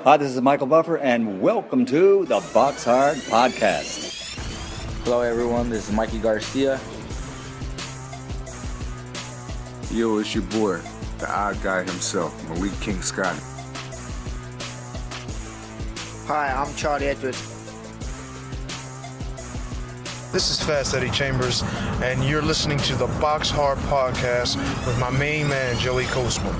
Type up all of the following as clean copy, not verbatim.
Hi, this is Michael Buffer, and welcome to the Boxhard Podcast. Hello, everyone. This is Mikey Garcia. Yo, it's your boy, the odd guy himself, Malik King Scott. Hi, I'm Charlie Edwards. This is Fast Eddie Chambers, and you're listening to the Boxhard Podcast with my main man, Joey Coastman.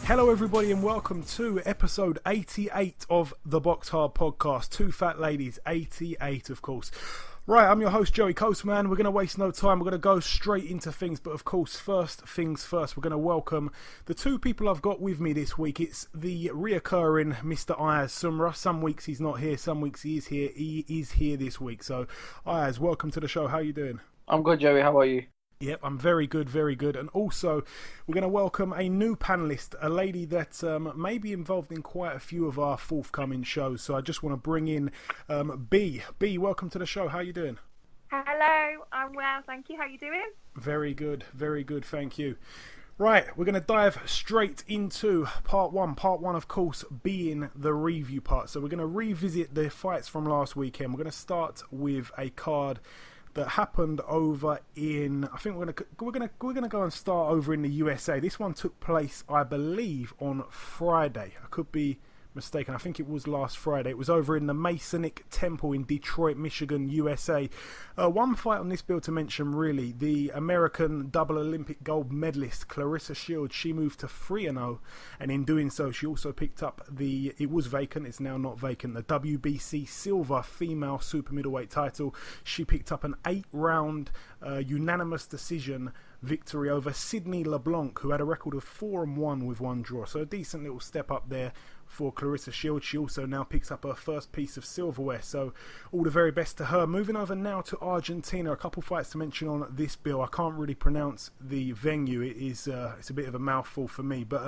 Hello everybody and welcome to episode 88 of the Boxhard Podcast. Two fat ladies, 88 of course. Right, I'm your host Joey Coastman. We're going to waste no time. We're going to go straight into things. But of course, first things first, we're going to welcome the two people I've got with me this week. It's the reoccurring Mr. Ayaz Sumra. Some weeks he's not here, some weeks he is here. He is here this week. So Ayaz, welcome to the show. How are you doing? I'm good, Joey. How are you? Yep, I'm very good, very good. And also, we're going to welcome a new panellist, a lady that may be involved in quite a few of our forthcoming shows. So I just want to bring in B. B, welcome to the show. How are you doing? Hello, I'm well, thank you. How are you doing? Very good, thank you. Right, we're going to dive straight into part one. Part one, of course, being the review part. So we're going to revisit the fights from last weekend. We're going to start with a card that happened over in, I think we're gonna go and start over in the USA. This one took place, I believe, on Friday. I could be mistaken. I think it was last Friday. It was over in the Masonic Temple in Detroit, Michigan, USA. One fight on this bill to mention, really, the American double Olympic gold medalist Claressa Shields. She moved to 3-0, and in doing so, she also picked up it was vacant, it's now not vacant, the WBC Silver Female Super Middleweight title. She picked up an 8-round unanimous decision victory over Sydney LeBlanc, who had a record of 4-1 with one draw. So a decent little step up there for Claressa Shields. She also now picks up her first piece of silverware, so all the very best to her. Moving over now to Argentina, a couple fights to mention on this bill. I can't really pronounce the venue. It's a bit of a mouthful for me, but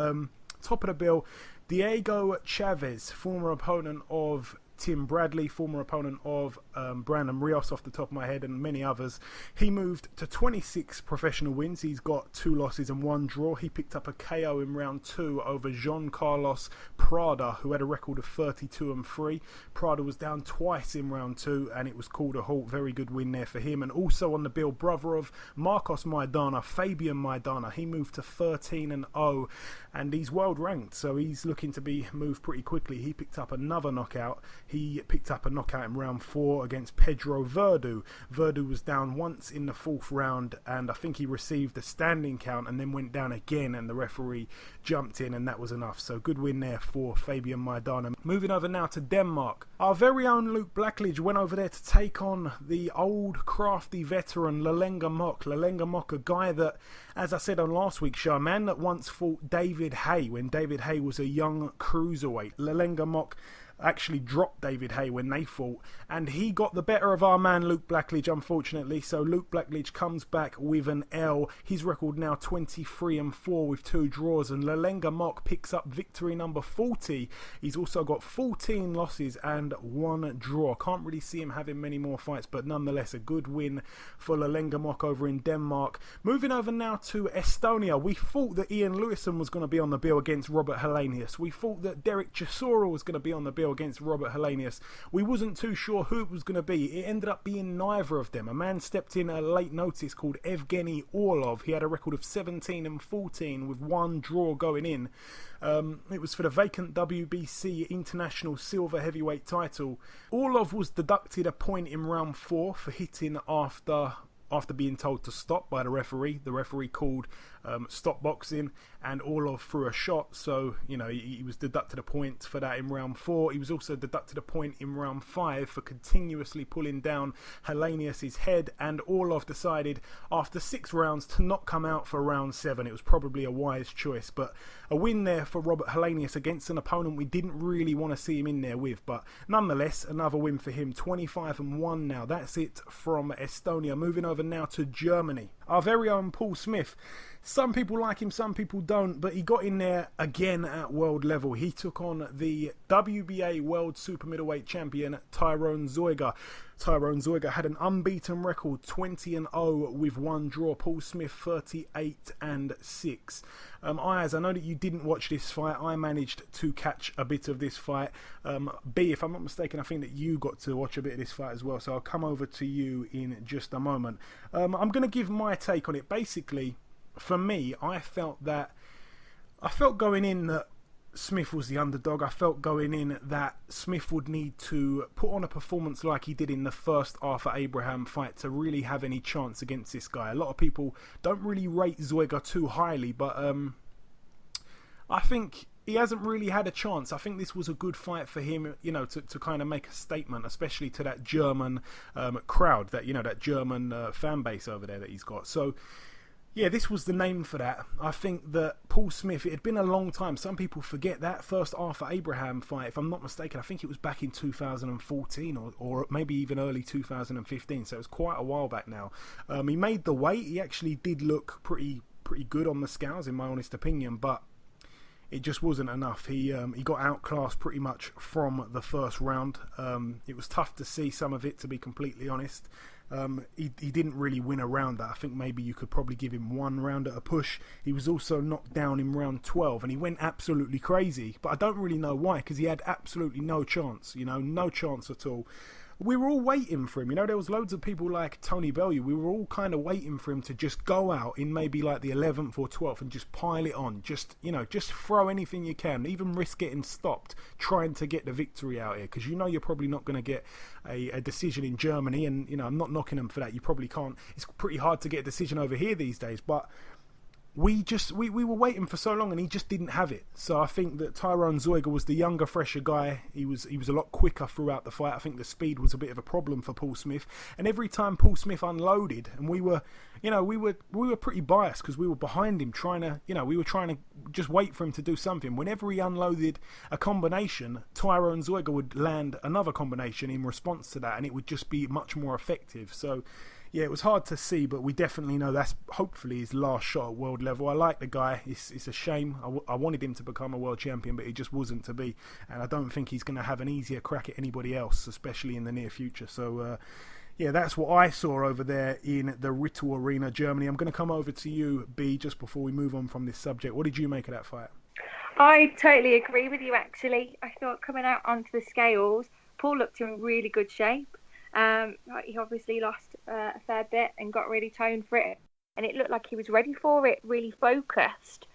top of the bill, Diego Chavez, former opponent of Tim Bradley, former opponent of Brandon Rios off the top of my head, and many others. He moved to 26 professional wins. He's got 2 losses and 1 draw. He picked up a KO in round 2 over Jean Carlos Prada, who had a record of 32-3. Prada was down twice in round 2 and it was called a halt. Very good win there for him. And also on the bill, brother of Marcos Maidana, Fabian Maidana. He moved to 13-0 and he's world ranked, so he's looking to be moved pretty quickly. He picked up another knockout. He picked up a knockout in round 4 against Pedro Verdu. Verdu was down once in the 4th round, and I think he received a standing count and then went down again, and the referee jumped in, and that was enough. So good win there for Fabian Maidana. Moving over now to Denmark. Our very own Luke Blackledge went over there to take on the old crafty veteran Lalenga Mock. Lalenga Mock, a guy that, as I said on last week's show, a man that once fought David Haye when David Haye was a young cruiserweight. Lalenga Mock actually dropped David Haye when they fought, and he got the better of our man Luke Blackledge, unfortunately. So Luke Blackledge comes back with an L. His record now 23-4 with 2 draws, and Lalenga Mock picks up victory number 40. He's also got 14 losses and 1 draw. Can't really see him having many more fights, but nonetheless a good win for Lalenga Mock over in Denmark. Moving over now to Estonia. We thought that Ian Lewison was going to be on the bill against Robert Helenius. We thought that Derek Chisora was going to be on the bill against Robert Helenius. We wasn't too sure who it was going to be. It ended up being neither of them. A man stepped in at late notice called Evgeny Orlov. He had a record of 17-14 with 1 draw going in. It was for the vacant WBC International Silver Heavyweight title. Orlov was deducted a point in round 4 for hitting after being told to stop by the referee. The referee called stop boxing, and Orlov threw a shot, so he was deducted a point for that in round 4. He was also deducted a point in round 5 for continuously pulling down Helenius' head, and Orlov decided after 6 rounds to not come out for round 7. It was probably a wise choice, but a win there for Robert Helenius against an opponent we didn't really want to see him in there with, but nonetheless another win for him. 25-1 now. That's it from Estonia. Moving over now to Germany. Our very own Paul Smith Some people like him, some people don't, but he got in there again at world level. He took on the WBA World Super Middleweight Champion, Tyrone Zoiga. Tyrone Zoiga had an unbeaten record, 20-0 with one draw. Paul Smith, 38-6. Ayaz, I know that you didn't watch this fight. I managed to catch a bit of this fight. B, if I'm not mistaken, I think that you got to watch a bit of this fight as well, so I'll come over to you in just a moment. I'm going to give my take on it. Basically, for me, I felt going in that Smith was the underdog. I felt going in that Smith would need to put on a performance like he did in the first Arthur Abraham fight to really have any chance against this guy. A lot of people don't really rate Zoiga too highly, but I think he hasn't really had a chance. I think this was a good fight for him, to kind of make a statement, especially to that German crowd, that German fan base over there that he's got. So, yeah, this was the name for that. I think that Paul Smith, it had been a long time. Some people forget that first Arthur Abraham fight, if I'm not mistaken, I think it was back in 2014 or maybe even early 2015. So it was quite a while back now. He made the weight. He actually did look pretty good on the scales, in my honest opinion, but it just wasn't enough. He got outclassed pretty much from the first round. It was tough to see some of it, to be completely honest. He didn't really win a round that. I think maybe you could probably give him one round at a push. He was also knocked down in round 12 and he went absolutely crazy, but I don't really know why, because he had absolutely no chance, no chance at all. We were all waiting for him, there was loads of people like Tony Bellew. We were all kind of waiting for him to just go out in maybe like the 11th or 12th and just pile it on, just throw anything you can, even risk getting stopped trying to get the victory out here, because you're probably not going to get a decision in Germany, and I'm not knocking him for that. You probably can't. It's pretty hard to get a decision over here these days, but we were waiting for so long and he just didn't have it. So I think that Tyrone Zoiga was the younger, fresher guy. He was a lot quicker throughout the fight. I think the speed was a bit of a problem for Paul Smith. And every time Paul Smith unloaded, and we were pretty biased because we were behind him we were trying to just wait for him to do something. Whenever he unloaded a combination, Tyrone Zoiga would land another combination in response to that, and it would just be much more effective. So yeah, it was hard to see, but we definitely know that's hopefully his last shot at world level. I like the guy. It's a shame. I wanted him to become a world champion, but it just wasn't to be. And I don't think he's going to have an easier crack at anybody else, especially in the near future. So, yeah, that's what I saw over there in the Rittel Arena, Germany. I'm going to come over to you, B, just before we move on from this subject. What did you make of that fight? I totally agree with you, actually. I thought coming out onto the scales, Paul looked in really good shape. He obviously lost a fair bit and got really toned for it, and it looked like he was ready for it, really focused.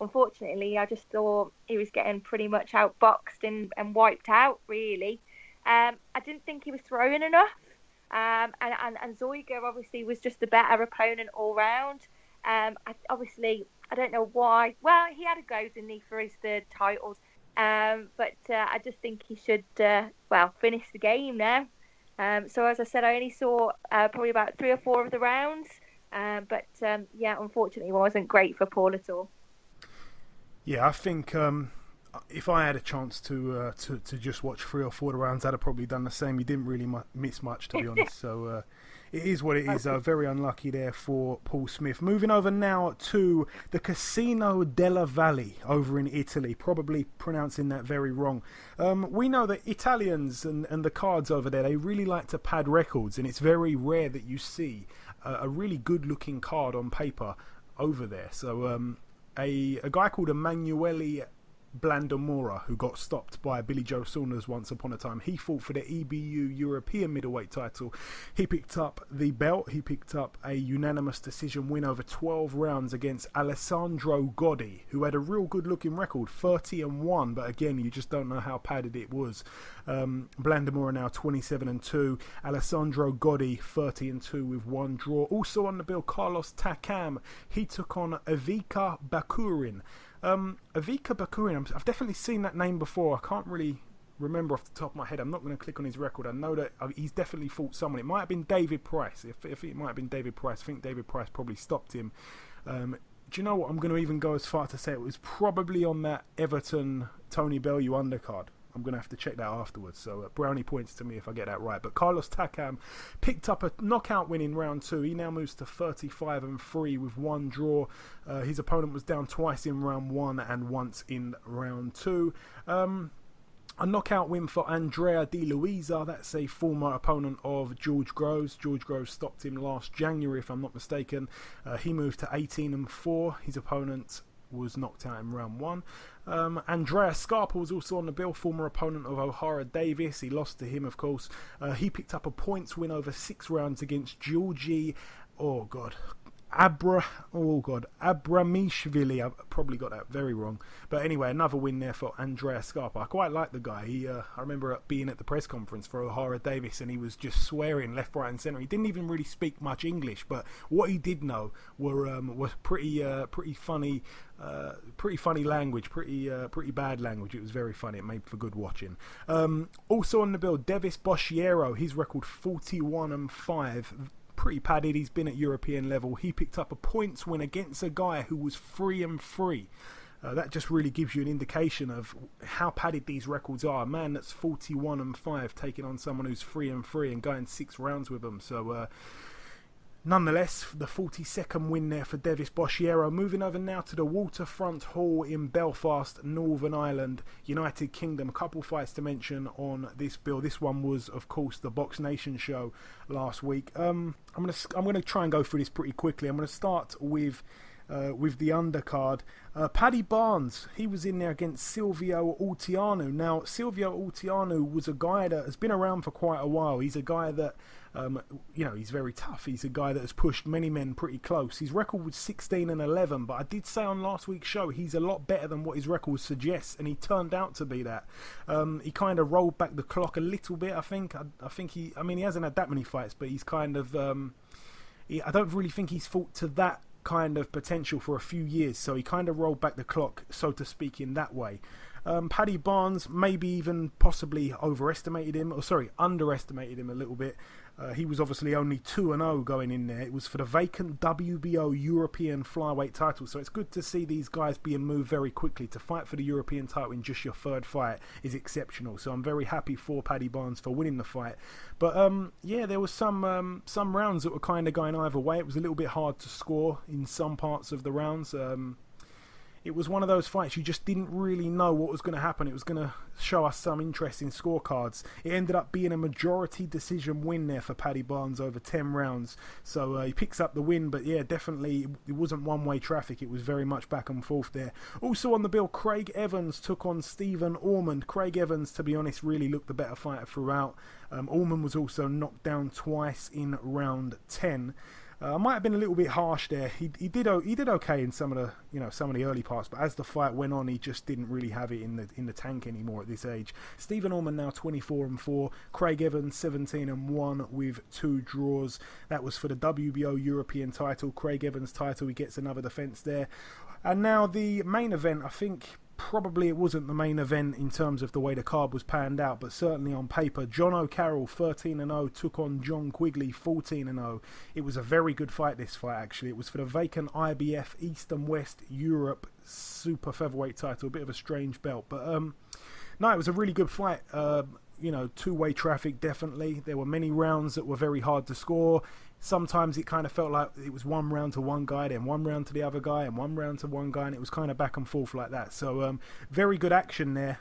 Unfortunately, I just thought he was getting pretty much outboxed and wiped out, really. I didn't think he was throwing enough, and Zoiga obviously was just a better opponent all round. I don't know why. Well, he had a go, didn't he, for his third titles, but I just think he should finish the game now. So as I said, I only saw probably about 3 or 4 of the rounds, but unfortunately, it wasn't great for Paul at all. Yeah, I think if I had a chance to just watch 3 or 4 of the rounds, I'd have probably done the same. He didn't really miss much, to be honest. So it is what it is. Very unlucky there for Paul Smith. Moving over now to the Casino della Valle over in Italy. Probably pronouncing that very wrong. We know that Italians and the cards over there, they really like to pad records, and it's very rare that you see a really good-looking card on paper over there. So a guy called Emanuele Blandamora, who got stopped by Billy Joe Saunders once upon a time. He fought for the EBU European middleweight title. He picked up the belt. He picked up a unanimous decision win over 12 rounds against Alessandro Gotti, who had a real good looking record, 30-1, but again, you just don't know how padded it was. Blandamora now 27-2. Alessandro Gotti 30-2 with 1 draw. Also on the bill, Carlos Takam. He took on Ivica Bakurin. Ivica Bakurin, I've definitely seen that name before. I can't really remember off the top of my head. I'm not going to click on his record. I know that he's definitely fought someone. It might have been David Price. If it might have been David Price, I think David Price probably stopped him. Do you know what? I'm going to even go as far to say it was probably on that Everton Tony Bellew undercard. I'm going to have to check that afterwards. So brownie points to me if I get that right. But Carlos Takam picked up a knockout win in round 2. He now moves to 35-3 with 1 draw. His opponent was down twice in round 1 and once in round 2. A knockout win for Andrea Di Luisa. That's a former opponent of George Groves. George Groves stopped him last January, if I'm not mistaken. He moved to 18-4. His opponent was knocked out in round 1. Andrea Scarpa was also on the bill, former opponent of O'Hara Davis. He lost to him, of course. He picked up a points win over 6 rounds against Georgi. Abramishvili. I've probably got that very wrong. But anyway, another win there for Andrea Scarpa. I quite like the guy. I remember being at the press conference for O'Hara Davis and he was just swearing left, right and centre. He didn't even really speak much English, but what he did know was pretty funny language, pretty bad language. It was very funny. It made for good watching. Also on the bill, Devis Boshiero. His record 41-5. Pretty padded. He's been at European level. He picked up a points win against a guy who was 3-3. That just really gives you an indication of how padded these records are. A man that's 41-5 taking on someone who's 3-3 and going 6 rounds with them. So nonetheless, the 42nd win there for Devis Boshiero. Moving over now to the Waterfront Hall in Belfast, Northern Ireland, United Kingdom. A couple fights to mention on this bill. This one was, of course, the Box Nation show last week. I'm gonna try and go through this pretty quickly. I'm gonna start with the undercard. Paddy Barnes, he was in there against Silvio Ultianu. Now, Silvio Ultianu was a guy that has been around for quite a while. He's a guy that, he's very tough. He's a guy that has pushed many men pretty close. His record was 16-11, but I did say on last week's show he's a lot better than what his record suggests, and he turned out to be that. He kind of rolled back the clock a little bit, I think. He hasn't had that many fights, but he's kind of, I don't really think he's fought to that kind of potential for a few years, so he kind of rolled back the clock, so to speak, in that way. Paddy Barnes maybe even possibly underestimated him a little bit. He was obviously only 2-0 going in there. It was for the vacant WBO European flyweight title, so it's good to see these guys being moved very quickly. To fight for the European title in just your 3rd fight is exceptional, so I'm very happy for Paddy Barnes for winning the fight. But there was some rounds that were kind of going either way. It was a little bit hard to score in some parts of the rounds. It was one of those fights you just didn't really know what was going to happen. It was going to show us some interesting scorecards. It ended up being a majority decision win there for Paddy Barnes over 10 rounds. So he picks up the win, but yeah, definitely it wasn't one-way traffic. It was very much back and forth there. Also on the bill, Craig Evans took on Stephen Ormond. Craig Evans, to be honest, really looked the better fighter throughout. Ormond was also knocked down twice in round 10. I might have been a little bit harsh there. He did okay in some of the early parts, but as the fight went on, he just didn't really have it in the tank anymore at this age. Stephen Ormond now 24-4. Craig Evans 17-1 with 2 draws. That was for the WBO European title. Craig Evans' title. He gets another defense there. And now the main event. I think probably it wasn't the main event in terms of the way the card was panned out, but certainly on paper, John O'Carroll 13-0 took on John Quigley 14-0. It was a very good fight, this fight actually. It was for the vacant IBF East and West Europe super featherweight title. A bit of a strange belt, but no, it was a really good fight. Two-way traffic, definitely. There were many rounds that were very hard to score. Sometimes it kind of felt like it was one round to one guy, then one round to the other guy, and one round to one guy, and it was kind of back and forth like that. So very good action there.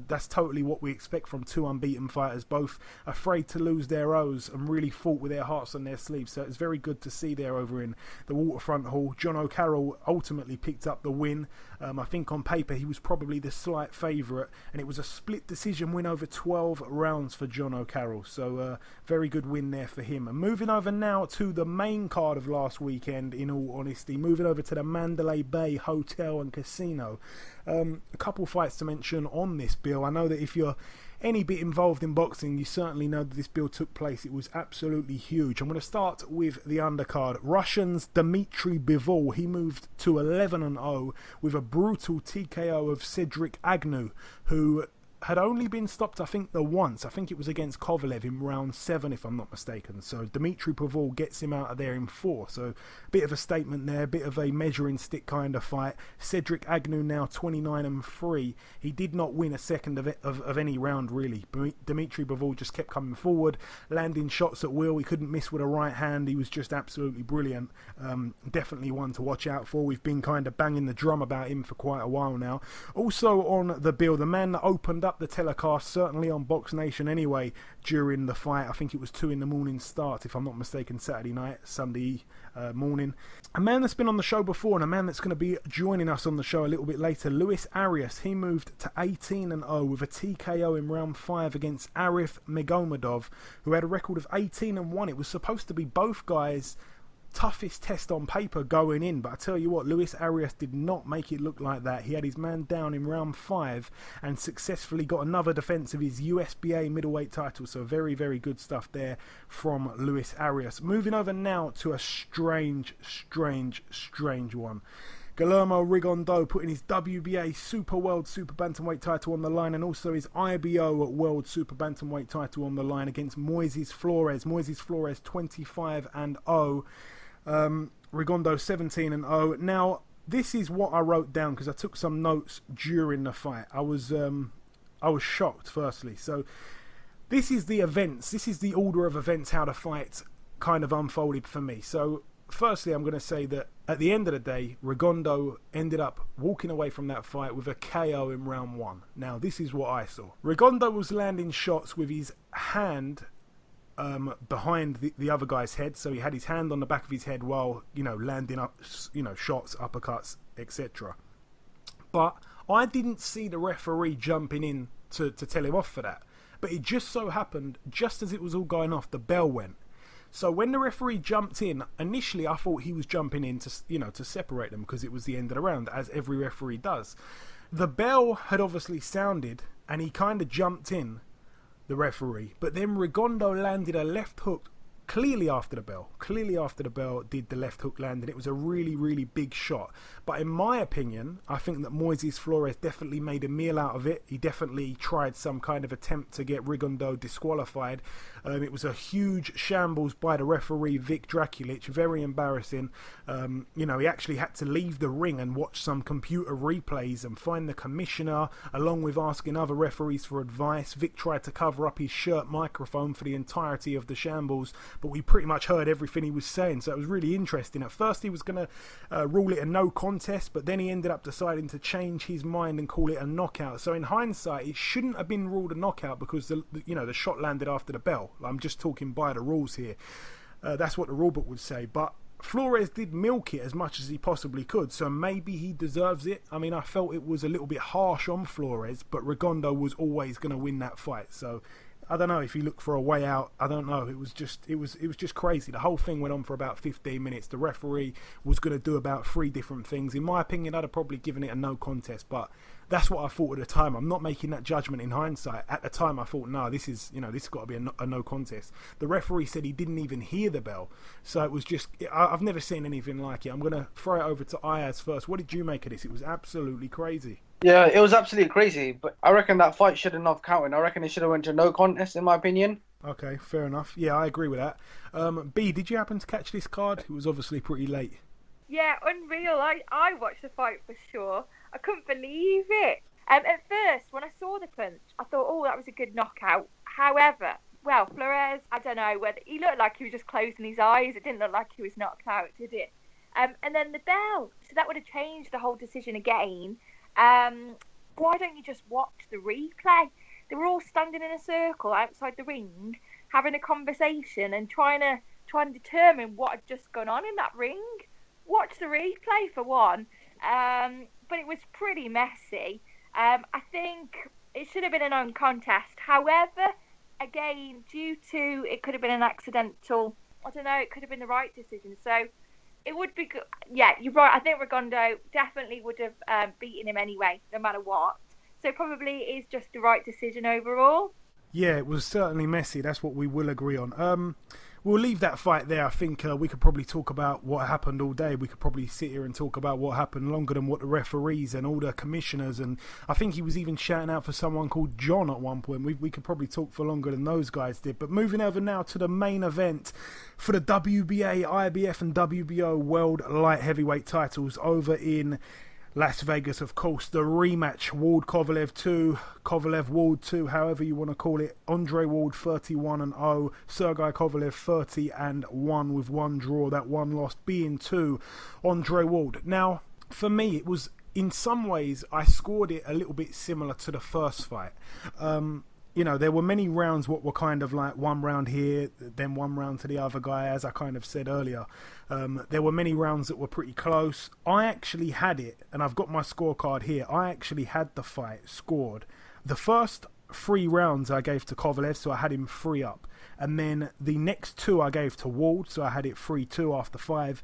That's totally what we expect from 2 unbeaten fighters, both afraid to lose their O's and really fought with their hearts on their sleeves. So it's very good to see there over in the Waterfront Hall. John O'Carroll ultimately picked up the win. I think on paper he was probably the slight favourite, and it was a split decision win over 12 rounds for John O'Carroll. So very good win there for him. And moving over now to the main card of last weekend, in all honesty, moving over to the Mandalay Bay Hotel and Casino. A couple fights to mention on this bill. I know that if you're any bit involved in boxing, you certainly know that this bill took place. It was absolutely huge. I'm going to start with the undercard. Russian's Dmitry Bivol. He moved to 11-0 with a brutal TKO of Cedric Agnew, who had only been stopped, I think, once. I think it was against Kovalev in round 7, if I'm not mistaken. So Dmitry Bivol gets him out of there in 4. So a bit of a statement there, a bit of a measuring stick kind of fight. Cedric Agnew now 29-3. He did not win a second of any round, really. Dmitry Bivol just kept coming forward, landing shots at will. He couldn't miss with a right hand. He was just absolutely brilliant. Definitely one to watch out for. We've been kind of banging the drum about him for quite a while now. Also on the bill, the man that opened up the telecast, certainly on Box Nation anyway, during the fight. I think it was 2 a.m. start, if I'm not mistaken, Saturday night, Sunday morning. A man that's been on the show before and a man that's going to be joining us on the show a little bit later, Luis Arias. He moved to 18-0 with a TKO in round 5 against Arif Megomedov, who had a record of 18-1. It was supposed to be both guys' toughest test on paper going in, but I tell you what, Luis Arias did not make it look like that. He had his man down in round 5 and successfully got another defense of his USBA middleweight title. So very, very good stuff there from Luis Arias. Moving over now to a strange one. Guillermo Rigondeaux putting his WBA Super World Super Bantamweight title on the line, and also his IBO World Super Bantamweight title on the line against Moises Flores. Moises Flores 25-0. Rigondeaux 17-0. Now, this is what I wrote down because I took some notes during the fight. I was shocked, firstly. So this is the events. This is the order of events, how the fight kind of unfolded for me. So firstly, I'm going to say that at the end of the day, Rigondeaux ended up walking away from that fight with a KO in round 1. Now, this is what I saw. Rigondeaux was landing shots with his hand behind the other guy's head. So he had his hand on the back of his head while, landing up, shots, uppercuts, etc. But I didn't see the referee jumping in to tell him off for that. But it just so happened, just as it was all going off, the bell went. So when the referee jumped in, initially I thought he was jumping in to separate them because it was the end of the round, as every referee does. The bell had obviously sounded and he kind of jumped in, the referee, but then Rigondeaux landed a left hook clearly after the bell did the left hook land, and it was a really, really big shot. But in my opinion, I think that Moises Flores definitely made a meal out of it. He definitely tried some kind of attempt to get Rigondeaux disqualified. It was a huge shambles by the referee, Vic Draculic, very embarrassing. He actually had to leave the ring and watch some computer replays and find the commissioner, along with asking other referees for advice. Vic tried to cover up his shirt microphone for the entirety of the shambles, but we pretty much heard everything he was saying, so it was really interesting. At first he was going to rule it a no contest, but then he ended up deciding to change his mind and call it a knockout. So in hindsight, it shouldn't have been ruled a knockout because the shot landed after the bell. I'm just talking by the rules here. That's what the rulebook would say, but Flores did milk it as much as he possibly could, so maybe he deserves it. I mean, I felt it was a little bit harsh on Flores, but Rigondeaux was always going to win that fight, so I don't know if he looked for a way out. I don't know. It was just crazy. The whole thing went on for about 15 minutes. The referee was going to do about 3 different things. In my opinion, I'd have probably given it a no contest, but that's what I thought at the time. I'm not making that judgment in hindsight. At the time, I thought, no, this has got to be a no contest. The referee said he didn't even hear the bell, so it was just. I've never seen anything like it. I'm going to throw it over to Ayaz first. What did you make of this? It was absolutely crazy. Yeah, it was absolutely crazy, but I reckon that fight shouldn't have counted. I reckon it should have went to no contest, in my opinion. Okay, fair enough. Yeah, I agree with that. B, did you happen to catch this card? It was obviously pretty late. Yeah, unreal. I watched the fight for sure. I couldn't believe it. At first, when I saw the punch, I thought, oh, that was a good knockout. However, Flores, I don't know whether he looked like he was just closing his eyes. It didn't look like he was knocked out, did it? And then the bell. So that would have changed the whole decision again. Why don't you just watch the replay? They were all standing in a circle outside the ring, having a conversation and trying to determine what had just gone on in that ring. Watch the replay for one. But it was pretty messy. I think it should have been a non-contest. However, again, due to it could have been an accidental, I don't know, it could have been the right decision. So it would be good. Yeah, you're right. I think Rigondeaux definitely would have beaten him anyway, no matter what. So probably it is just the right decision overall. Yeah, it was certainly messy. That's what we will agree on. we'll leave that fight there. I think we could probably talk about what happened all day. We could probably sit here and talk about what happened longer than what the referees and all the commissioners. And I think he was even shouting out for someone called John at one point. We could probably talk for longer than those guys did. But moving over now to the main event for the WBA, IBF and WBO World Light Heavyweight titles over in Las Vegas, of course. The rematch, Ward Kovalev 2, Kovalev Ward 2, however you want to call it. Andre Ward 31-0, Sergey Kovalev 30-1 with one draw, that one loss being to Andre Ward. Now, for me, it was, in some ways, I scored it a little bit similar to the first fight. You know, there were many rounds what were kind of like one round here, then one round to the other guy, as I kind of said earlier. There were many rounds that were pretty close. I actually had it, and I've got my scorecard here. I actually had the fight scored. The first 3 rounds I gave to Kovalev, so I had him 3 up. And then the next 2 I gave to Ward, so I had it 3-2 after 5.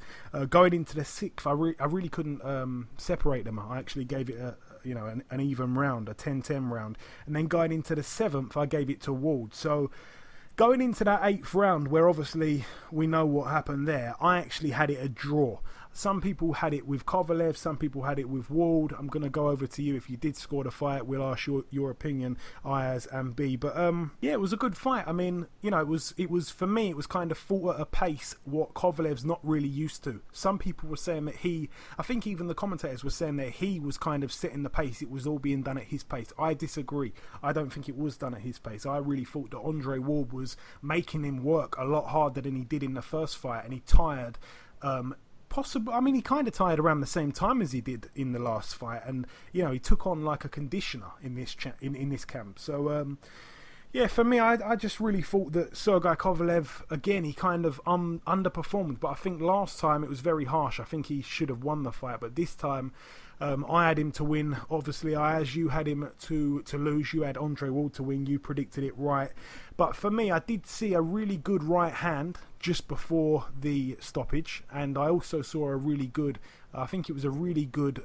Going into the 6th, I really couldn't separate them. I actually gave it an even round, a 10-10 round. And then going into the 7th, I gave it to Ward. So going into that 8th round, where obviously we know what happened there, I actually had it a draw. Some people had it with Kovalev, some people had it with Ward. I'm going to go over to you. If you did score the fight, we'll ask your opinion, Ayaz and B. But yeah, it was a good fight. I mean, you know, it was for me, it was kind of fought at a pace what Kovalev's not really used to. Some people were saying that I think even the commentators were saying that he was kind of setting the pace. It was all being done at his pace. I disagree. I don't think it was done at his pace. I really thought that Andre Ward was making him work a lot harder than he did in the first fight, and he tired. He kind of tired around the same time as he did in the last fight, and you know, he took on like a conditioner in this in this camp. So yeah, for me, I just really thought that Sergey Kovalev, again, he kind of underperformed. But I think last time it was very harsh. I think he should have won the fight, but this time I had him to win. Obviously, as you had him to lose. You had Andre Ward to win. You predicted it right. But for me, I did see a really good right hand just before the stoppage, and I also saw a really good, I think it was a really good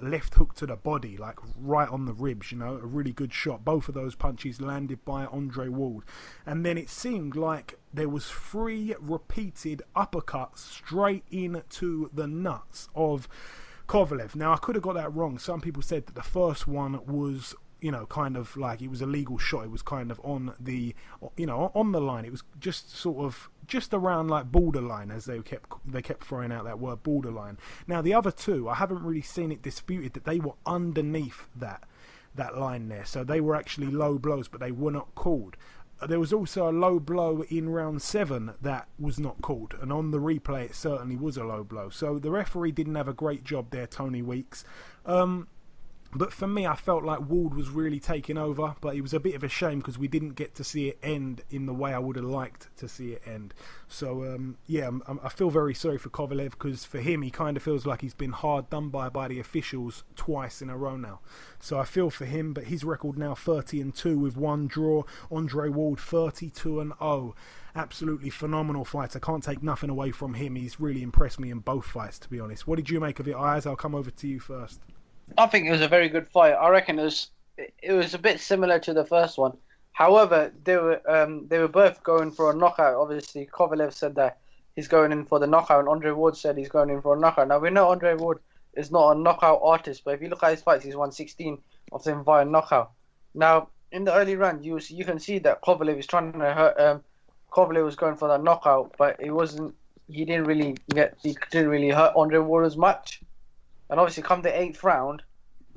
left hook to the body, like right on the ribs, you know, a really good shot. Both of those punches landed by Andre Ward. And then it seemed like there was 3 repeated uppercuts straight into the nuts of Kovalev. Now, I could have got that wrong. Some people said that the first one was, you know, kind of like it was a legal shot. It was kind of on the, you know, on the line. It was just sort of just around like borderline, as they kept throwing out that word, borderline. Now, the other 2, I haven't really seen it disputed that they were underneath that line there. So they were actually low blows, but they were not called. There was also a low blow in round 7 that was not called, and on the replay it certainly was a low blow. So the referee didn't have a great job there, Tony Weeks. But for me, I felt like Ward was really taking over, but it was a bit of a shame because we didn't get to see it end in the way I would have liked to see it end. So, yeah, I feel very sorry for Kovalev, because for him, he kind of feels like he's been hard done by the officials twice in a row now. So I feel for him, but his record now 30-2 with one draw. Andre Ward 32-0. Absolutely phenomenal fighter. Can't take nothing away from him. He's really impressed me in both fights, to be honest. What did you make of it, Ayaz? I'll come over to you first. I think it was a very good fight. I reckon it was a bit similar to the first one. However, they were both going for a knockout. Obviously, Kovalev said that he's going in for the knockout, and Andre Ward said he's going in for a knockout. Now, we know Andre Ward is not a knockout artist, but if you look at his fights, he's won 16 of them via knockout. Now, in the early round, you can see that Kovalev is trying to hurt. Kovalev was going for that knockout, but it wasn't. He didn't really hurt Andre Ward as much. And obviously, come the 8th round,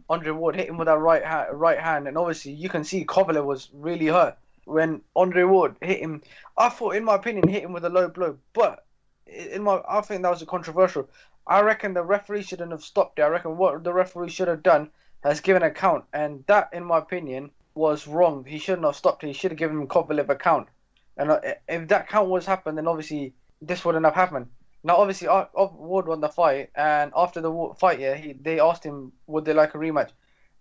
Andre Ward hit him with that right hand, and obviously you can see Kovalev was really hurt when Andre Ward hit him. I thought, in my opinion, hit him with a low blow, but I think that was a controversial. I reckon the referee shouldn't have stopped it. I reckon what the referee should have done has given a count, and that, in my opinion, was wrong. He shouldn't have stopped it. He should have given Kovalev a count, and if that count was happened, then obviously this wouldn't have happened. Now, obviously, Ward won the fight, and after the fight, they asked him, would they like a rematch?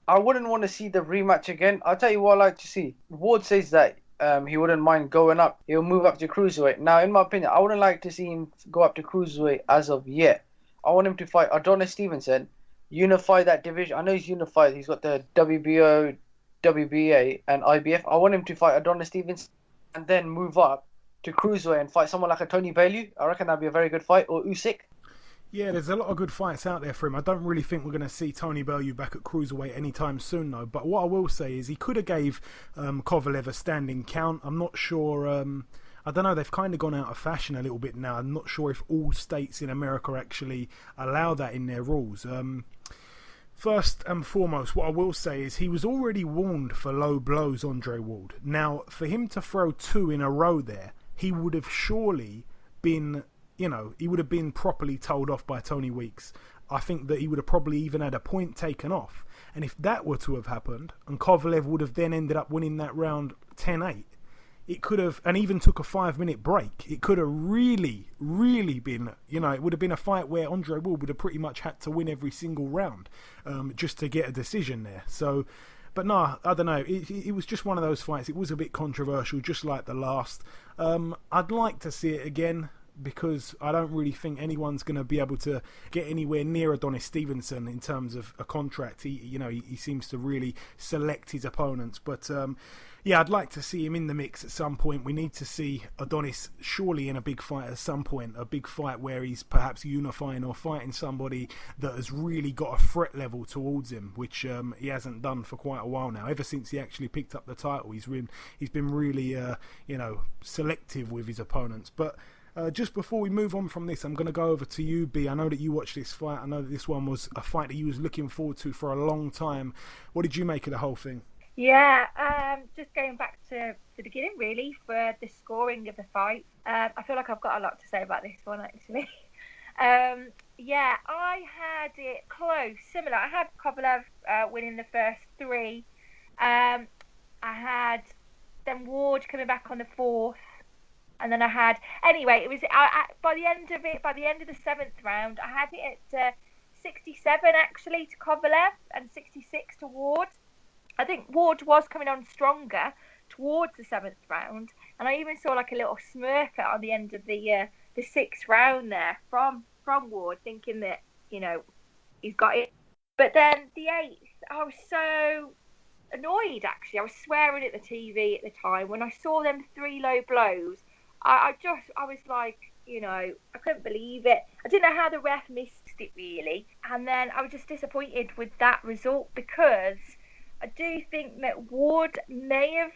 I wouldn't want to see the rematch again. I'll tell you what I'd like to see. Ward says that he wouldn't mind going up. He'll move up to cruiserweight. Now, in my opinion, I wouldn't like to see him go up to cruiserweight as of yet. I want him to fight Adonis Stevenson, unify that division. I know he's unified. He's got the WBO, WBA, and IBF. I want him to fight Adonis Stevenson and then move up to cruiserweight and fight someone like a Tony Bellew. I reckon that'd be a very good fight, or Usyk. Yeah, there's a lot of good fights out there for him. I don't really think we're going to see Tony Bellew back at cruiserweight anytime soon, though. But what I will say is he could have gave Kovalev a standing count. I'm not sure. I don't know. They've kind of gone out of fashion a little bit now. I'm not sure if all states in America actually allow that in their rules. First and foremost, what I will say is he was already warned for low blows, Andre Ward. Now, for him to throw 2 in a row there, he would have surely been... he would have been properly told off by Tony Weeks. I think that he would have probably even had a point taken off. And if that were to have happened, and Kovalev would have then ended up winning that round 10-8, it could have, and even took a 5-minute break, it could have really, really been, it would have been a fight where Andre Ward would have pretty much had to win every single round just to get a decision there. So, but no, I don't know. It was just one of those fights. It was a bit controversial, just like the last. I'd like to see it again, because I don't really think anyone's going to be able to get anywhere near Adonis Stevenson in terms of a contract. He seems to really select his opponents. But yeah, I'd like to see him in the mix at some point. We need to see Adonis surely in a big fight at some point, a big fight where he's perhaps unifying or fighting somebody that has really got a threat level towards him, which he hasn't done for quite a while now. Ever since he actually picked up the title, he's been really selective with his opponents. But just before we move on from this, I'm going to go over to you, B. I know that you watched this fight. I know that this one was a fight that you was looking forward to for a long time. What did you make of the whole thing? Yeah, just going back to the beginning, really, for the scoring of the fight. I feel like I've got a lot to say about this one, actually. Yeah, I had it close, similar. I had Kovalev winning the first 3. I had then Ward coming back on the 4th. And then I had, anyway, it was by the end of the 7th round, I had it at 67 actually to Kovalev and 66 to Ward. I think Ward was coming on stronger towards the 7th round, and I even saw like a little smirker on the end of the 6th round there from Ward, thinking that he's got it. But then the 8th, I was so annoyed actually. I was swearing at the TV at the time when I saw them 3 low blows. I was like, I couldn't believe it. I didn't know how the ref missed it really. And then I was just disappointed with that result, because I do think that Ward may have,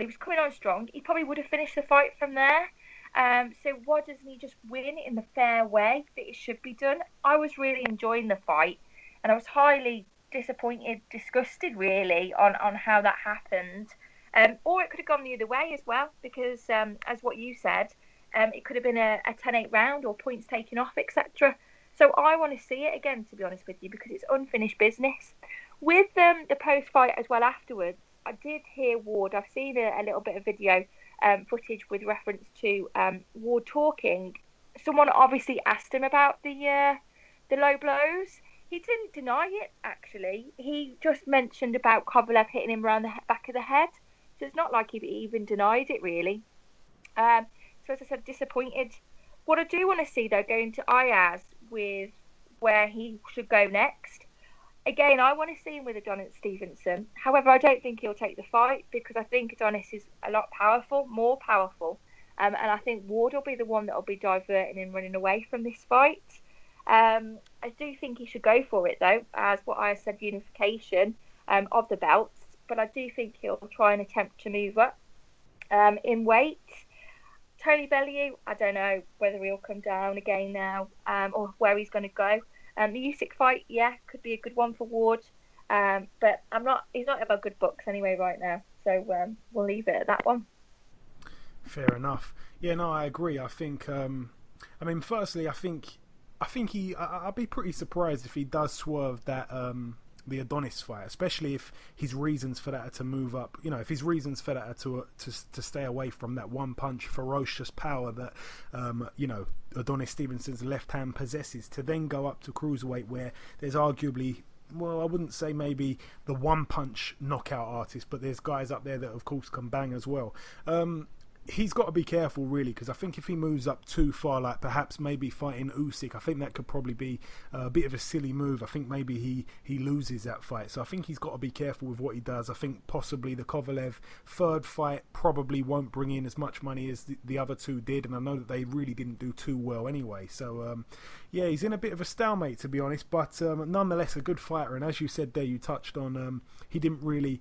he was coming on strong. He probably would have finished the fight from there. So why doesn't he just win in the fair way that it should be done? I was really enjoying the fight, and I was highly disappointed, disgusted really on how that happened. Or it could have gone the other way as well, because as what you said, it could have been a 10-8 round or points taken off, etc. So I want to see it again, to be honest with you, because it's unfinished business. With the post-fight as well afterwards, I did hear Ward. I've seen a little bit of video footage with reference to Ward talking. Someone obviously asked him about the low blows. He didn't deny it, actually. He just mentioned about Kovalev hitting him around the back of the head. So it's not like he even denied it, really. So as I said, disappointed. What I do want to see, though, going to Ayaz with where he should go next. Again, I want to see him with Adonis Stevenson. However, I don't think he'll take the fight, because I think Adonis is a lot more powerful. And I think Ward will be the one that will be diverting and running away from this fight. I do think he should go for it, though, as what I said, unification of the belts. But I do think he'll try and attempt to move up in weight. Tony Bellew, I don't know whether he'll come down again now or where he's going to go. The Usyk fight, yeah, could be a good one for Ward. But he's not about good books anyway right now. So we'll leave it at that one. Fair enough. Yeah, no, I agree. I think, firstly, I think I'd be pretty surprised if he does swerve that the Adonis fight, especially if his reasons for that are to move up. If his reasons for that are to stay away from that one punch ferocious power that Adonis Stevenson's left hand possesses, to then go up to cruiserweight where there's arguably, well, I wouldn't say maybe the one punch knockout artist, but there's guys up there that of course can bang as well. he's got to be careful, really, because I think if he moves up too far, like perhaps maybe fighting Usyk, I think that could probably be a bit of a silly move. I think maybe he loses that fight. So I think he's got to be careful with what he does. I think possibly the Kovalev third fight probably won't bring in as much money as the other two did, and I know that they really didn't do too well anyway. So, yeah, he's in a bit of a stalemate, to be honest, but nonetheless a good fighter. And as you said there, you touched on he didn't really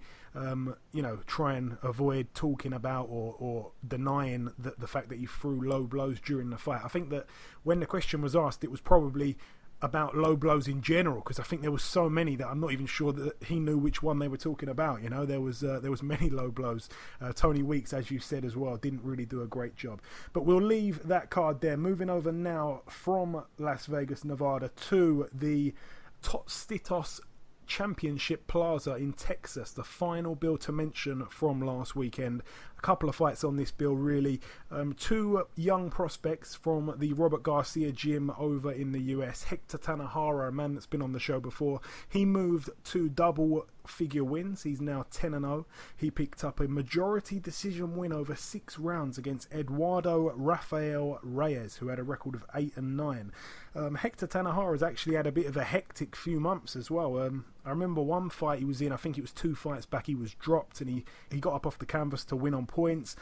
try and avoid talking about or denying the fact that he threw low blows during the fight. I think that when the question was asked, it was probably about low blows in general, because I think there was so many that I'm not even sure that he knew which one they were talking about. There was many low blows. Tony Weeks, as you said as well, didn't really do a great job. But we'll leave that card there. Moving over now from Las Vegas, Nevada, to the Tostitos Championship Plaza in Texas, the final bill to mention from last weekend. A couple of fights on this bill, really. Two young prospects from the Robert Garcia gym over in the US. Hector Tanahara, a man that's been on the show before, he moved to double figure wins. He's now 10-0. He picked up a majority decision win over 6 rounds against Eduardo Rafael Reyes, who had a record of 8-9. Hector Tanahara has actually had a bit of a hectic few months as well. I remember one fight he was in, I think it was 2 fights back, he was dropped and he got up off the canvas to win on points.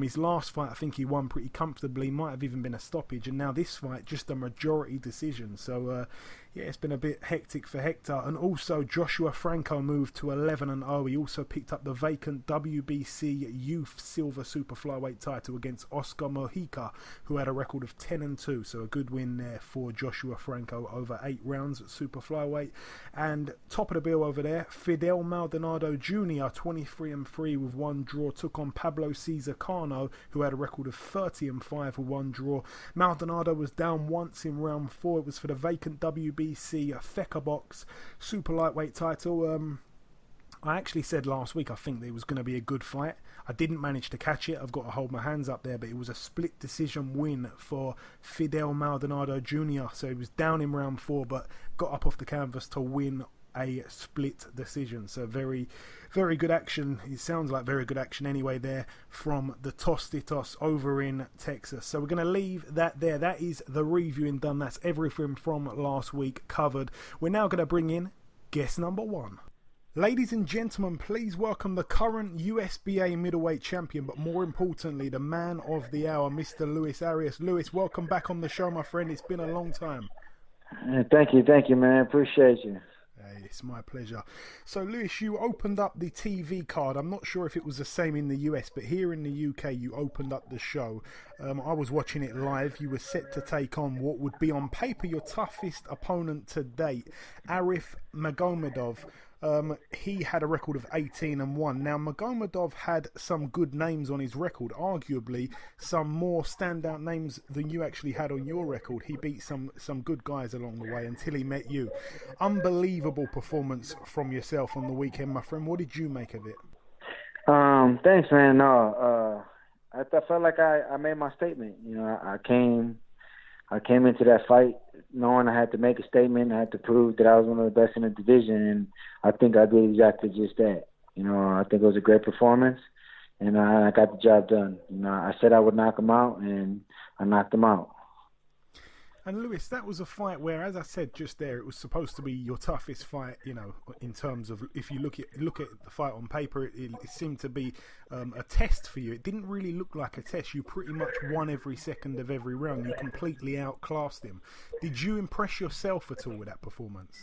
His last fight, I think he won pretty comfortably, might have even been a stoppage, and now this fight, just a majority decision. So, yeah, it's been a bit hectic for Hector. And also Joshua Franco moved to 11-0. He also picked up the vacant WBC Youth Silver Super Flyweight title against Oscar Mojica, who had a record of 10-2. So a good win there for Joshua Franco over 8 rounds at Super Flyweight. And top of the bill over there, Fidel Maldonado Jr., 23-3 with 1 draw, took on Pablo Cesar Cano, who had a record of 30-5 with 1 draw. Maldonado was down once in round 4. It was for the vacant WBC Feca Box Super Lightweight title. I actually said last week I think that it was going to be a good fight. I didn't manage to catch it. I've got to hold my hands up there, but it was a split decision win for Fidel Maldonado Jr. So he was down in round 4, but got up off the canvas to win a split decision. So very, very good action. It sounds like very good action anyway there from the Tostitos over in Texas. So we're going to leave that there. That is the reviewing done. That's everything from last week covered. We're now going to bring in guest number 1. Ladies and gentlemen, please welcome the current USBA middleweight champion, but more importantly, the man of the hour, Mr. Luis Arias. Luis, welcome back on the show, my friend. It's been a long time. Thank you, man. Appreciate you. Hey, it's my pleasure. So, Luis, you opened up the TV card. I'm not sure if it was the same in the US, but here in the UK, you opened up the show. I was watching it live. You were set to take on what would be on paper your toughest opponent to date, Arif Magomedov. He had a record of 18-1. Now, Magomedov had some good names on his record, arguably some more standout names than you actually had on your record. He beat some good guys along the way until he met you. Unbelievable performance from yourself on the weekend, my friend. What did you make of it? Thanks, man. No, I felt like I made my statement. I came into that fight knowing I had to make a statement. I had to prove that I was one of the best in the division, and I think I did exactly just that. I think it was a great performance, and I got the job done. I said I would knock him out, and I knocked him out. And Luis, that was a fight where, as I said just there, it was supposed to be your toughest fight. In terms of if you look at the fight on paper, it seemed to be a test for you. It didn't really look like a test. You pretty much won every second of every round. You completely outclassed him. Did you impress yourself at all with that performance?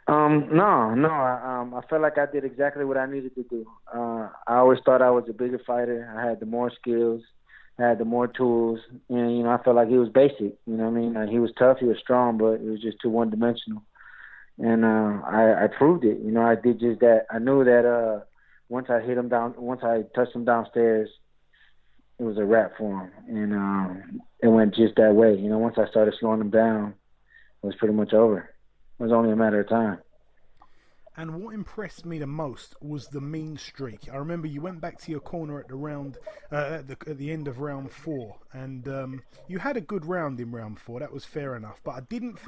No. I felt like I did exactly what I needed to do. I always thought I was a bigger fighter. I had the more skills. Had the more tools, and I felt like he was basic. He was tough, he was strong, but it was just too one-dimensional. And I proved it. I did just that. I knew that once I touched him downstairs, it was a wrap for him, and it went just that way. Once I started slowing him down, it was pretty much over. It was only a matter of time. And what impressed me the most was the mean streak. I remember you went back to your corner at the round, at the end of round 4, and you had a good round in round 4. That was fair enough. But I didn't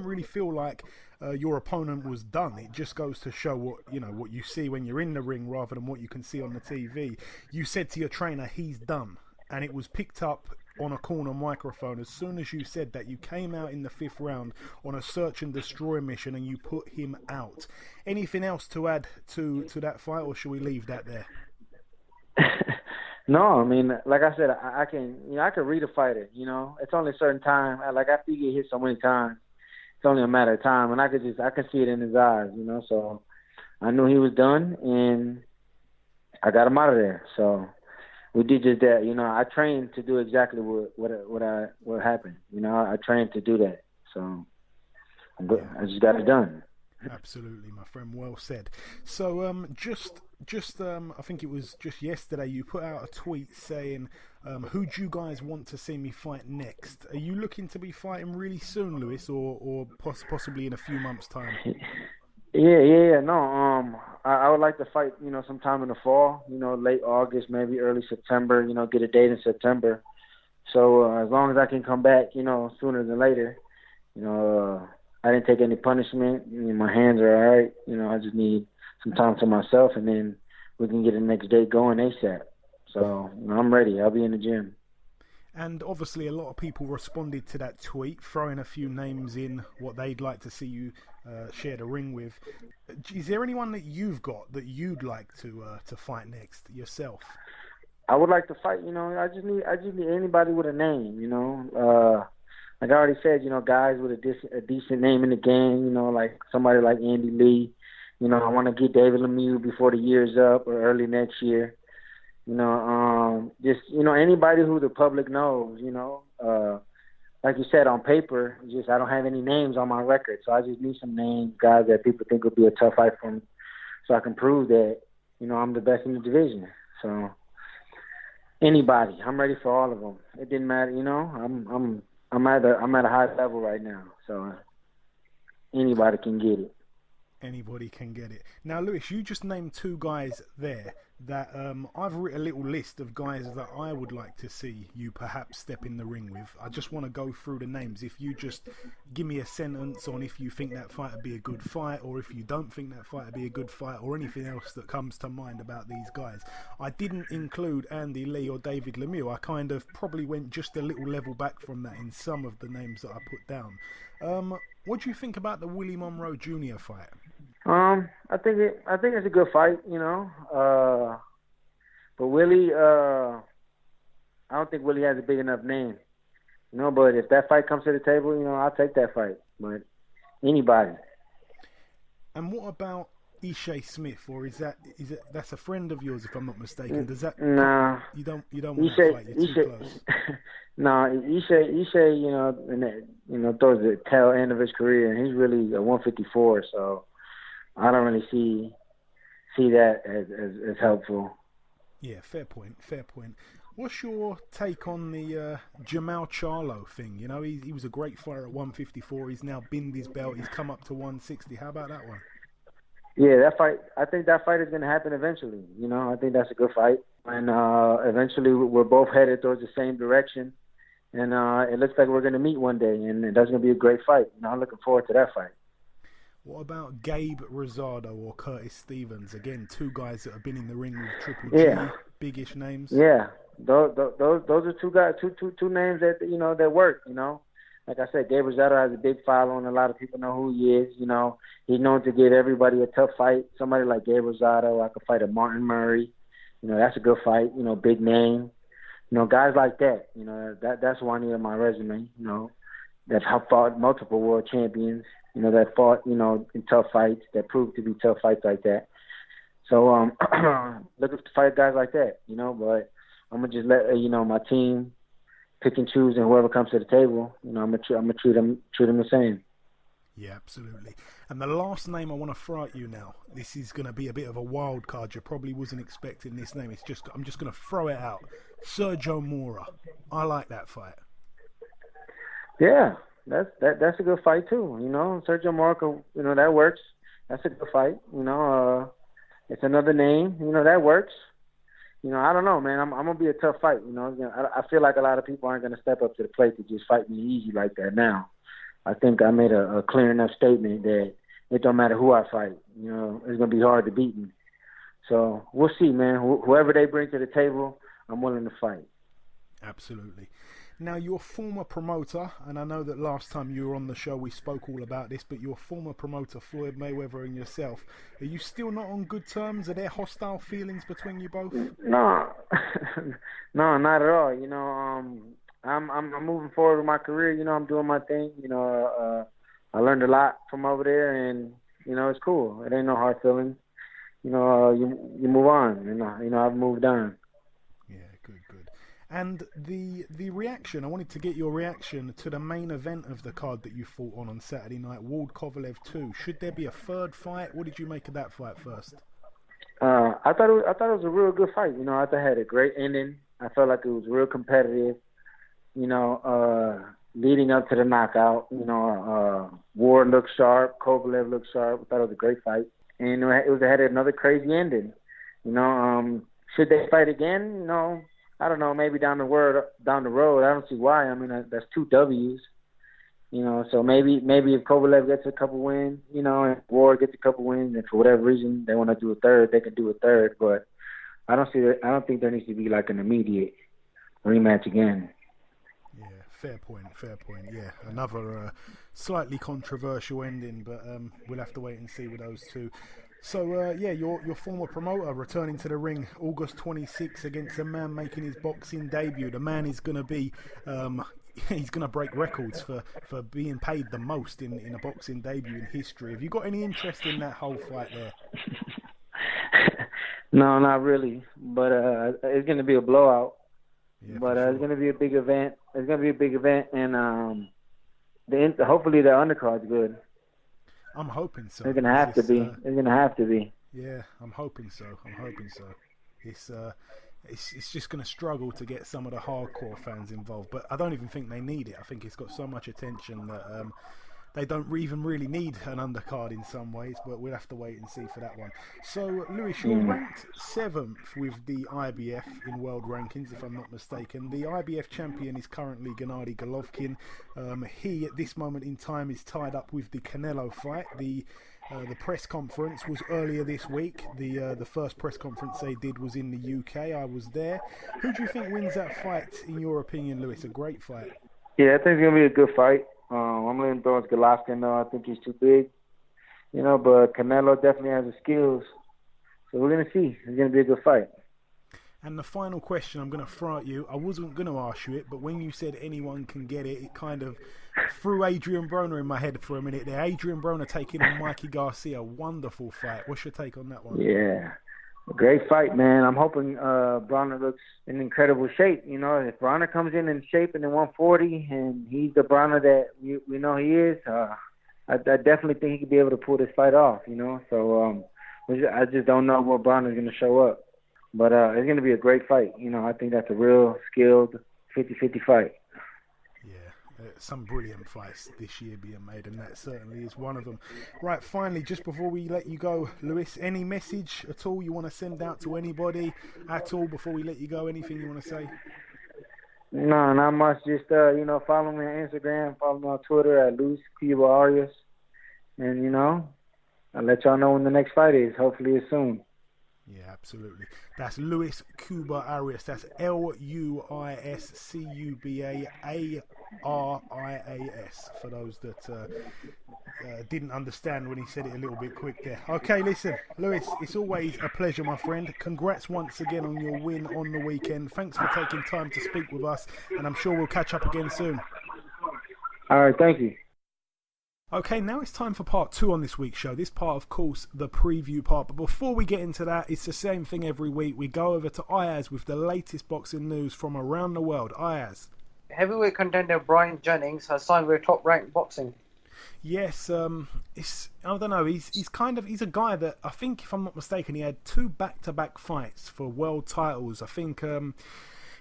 really feel like your opponent was done. It just goes to show what you see when you're in the ring rather than what you can see on the TV. You said to your trainer, "He's done," and it was picked up on a corner microphone. As soon as you said that, you came out in the 5th round on a search and destroy mission and you put him out. Anything else to add to that fight, or should we leave that there? No, I mean, like I said, I can read a fighter, It's only a certain time. Like, after you get hit so many times, it's only a matter of time, and I can see it in his eyes, So I knew he was done, and I got him out of there. So we did just that, I trained to do exactly what happened. I trained to do that. So I just got it done. Absolutely, my friend. Well said. So, just I think it was just yesterday, you put out a tweet saying, "Who do you guys want to see me fight next?" Are you looking to be fighting really soon, Lewis, or possibly in a few months' time? Yeah. No, I would like to fight, sometime in the fall, late August, maybe early September, get a date in September. So as long as I can come back, sooner than later, I didn't take any punishment. My hands are all right. I just need some time to myself, and then we can get the next date going ASAP. So I'm ready. I'll be in the gym. And obviously a lot of people responded to that tweet, throwing a few names in what they'd like to see you share the ring with. Is there anyone that you've got that you'd like to fight next yourself? I would like to fight, I just need anybody with a name, Like I already said, guys with a decent name in the game, like somebody like Andy Lee. I want to get David Lemieux before the year's up or early next year. Just anybody who the public knows, like you said, on paper, I don't have any names on my record, so I just need some names, guys that people think would be a tough fight for me, so I can prove that, I'm the best in the division. So anybody, I'm ready for all of them. It didn't matter, I'm at a high level right now, so anybody can get it. Anybody can get it. Now, Lewis, you just named 2 guys there that I've written a little list of guys that I would like to see you perhaps step in the ring with. I just want to go through the names. If you just give me a sentence on if you think that fight would be a good fight, or if you don't think that fight would be a good fight, or anything else that comes to mind about these guys. I didn't include Andy Lee or David Lemieux. I kind of probably went just a little level back from that in some of the names that I put down. What do you think about the Willie Monroe Jr. fight? I think it's a good fight, but Willie, I don't think Willie has a big enough name, but if that fight comes to the table, I'll take that fight, but anybody. And what about Ishe Smith, or is that's a friend of yours, if I'm not mistaken? Does that? Nah. You don't want to fight. You're too close. No, Ishe, towards the tail end of his career, and he's really a 154, so I don't really see that as helpful. Yeah, fair point. What's your take on the Jamal Charlo thing? He was a great fighter at 154. He's now binned his belt. He's come up to 160. How about that one? Yeah, that fight. I think that fight is going to happen eventually. I think that's a good fight, and eventually we're both headed towards the same direction. And it looks like we're going to meet one day, and that's going to be a great fight. I'm looking forward to that fight. What about Gabe Rosado or Curtis Stevens? Again, 2 guys that have been in the ring with Triple G, big-ish names. Yeah, those are 2 guys, two names that that work. Like I said, Gabe Rosado has a big following. A lot of people know who he is. He's known to give everybody a tough fight. Somebody like Gabe Rosado, I could fight a Martin Murray. That's a good fight. Big name. Guys like that. That's who I need on my resume. That have fought multiple world champions. That fought, in tough fights, that proved to be tough fights like that. So, looking to fight guys like that, but I'm going to just let, my team pick and choose, and whoever comes to the table, I'm going to treat them the same. Yeah, absolutely. And the last name I want to throw at you now, this is going to be a bit of a wild card. You probably wasn't expecting this name. I'm just going to throw it out. Sergio Mora. I like that fight. Yeah. That's a good fight too. Sergio Mora, that works. that's a good fight. It's another name. That works. I don't know, man. I'm gonna be a tough fight. I feel like a lot of people aren't gonna step up to the plate to just fight me easy like that now. I think I made a clear enough statement that it don't matter who I fight. It's gonna be hard to beat me. So we'll see, man. Whoever they bring to the table, I'm willing to fight. Absolutely. Now, your former promoter, and I know that last time you were on the show we spoke all about this, but your former promoter, Floyd Mayweather, and yourself, are you still not on good terms? Are there hostile feelings between you both? No, no, not at all. I'm moving forward with my career. I'm doing my thing. I learned a lot from over there, and it's cool. It ain't no hard feelings. You move on. I've moved on. Yeah, good. And the reaction, I wanted to get your reaction to the main event of the card that you fought on Saturday night, Ward Kovalev 2. Should there be a third fight? What did you make of that fight first? I thought it was a real good fight. I thought it had a great ending. I felt like it was real competitive. Leading up to the knockout, Ward looked sharp, Kovalev looked sharp. I thought it was a great fight, and it had another crazy ending. Should they fight again? I don't know, maybe down the road. I don't see why. I mean, that's 2 W's. So maybe if Kovalev gets a couple wins, and Ward gets a couple wins, and for whatever reason they want to do a third, they can do a third. But I don't think there needs to be like an immediate rematch again. Yeah, fair point. Yeah, another slightly controversial ending, but we'll have to wait and see with those two. So, your former promoter returning to the ring August 26 against a man making his boxing debut. The man is going to be, he's going to break records for being paid the most in a boxing debut in history. Have you got any interest in that whole fight there? No, not really. But it's going to be a blowout. Yeah, but sure. It's going to be a big event. It's going to be a big event, and hopefully the undercard's good. I'm hoping so. It's going to have to be. It's going to have to be. Yeah, I'm hoping so. It's just going to struggle to get some of the hardcore fans involved, but I don't even think they need it. I think it's got so much attention that they don't even really need an undercard in some ways, but we'll have to wait and see for that one. So, Lewis, you're ranked 7th with the IBF in world rankings, if I'm not mistaken. The IBF champion is currently Gennady Golovkin. He, at this moment in time, is tied up with the Canelo fight. The press conference was earlier this week. The first press conference they did was in the UK. I was there. Who do you think wins that fight, in your opinion, Lewis? A great fight. Yeah, I think it's going to be a good fight. I'm leaning towards Golovkin, though. I think he's too big. But Canelo definitely has the skills. So we're going to see. It's going to be a good fight. And the final question I'm going to throw at you, I wasn't going to ask you it, but when you said anyone can get it, it kind of threw Adrien Broner in my head for a minute there. Adrien Broner taking on Mikey Garcia. Wonderful fight. What's your take on that one? Yeah. Great fight, man. I'm hoping Broner looks in incredible shape. If Broner comes in shape in the 140 and he's the Broner that we know he is, I definitely think he could be able to pull this fight off, So I just don't know what Broner's going to show up. But it's going to be a great fight. I think that's a real skilled 50-50 fight. Some brilliant fights this year being made, and that certainly is one of them. Right, finally, just before we let you go, Lewis, any message at all you want to send out to anybody at all before we let you go? Anything you want to say? No, not much. Just, follow me on Instagram, follow me on Twitter at Luis Cuba Arias. And, I'll let y'all know when the next fight is. Hopefully it's soon. Yeah, absolutely. That's Luis Cuba Arias. That's LuisCubaArias, for those that didn't understand when he said it a little bit quick there. Okay, listen, Lewis, it's always a pleasure, my friend. Congrats once again on your win on the weekend. Thanks for taking time to speak with us, and I'm sure we'll catch up again soon. All right, thank you. Okay, now it's time for part 2 on this week's show. This part, of course, the preview part. But before we get into that, it's the same thing every week. We go over to Ayaz with the latest boxing news from around the world. Ayaz. Heavyweight contender Brian Jennings has signed with Top Rank Boxing. Yes, I don't know. He's a guy that I think, if I'm not mistaken, he had 2 back-to-back fights for world titles. I think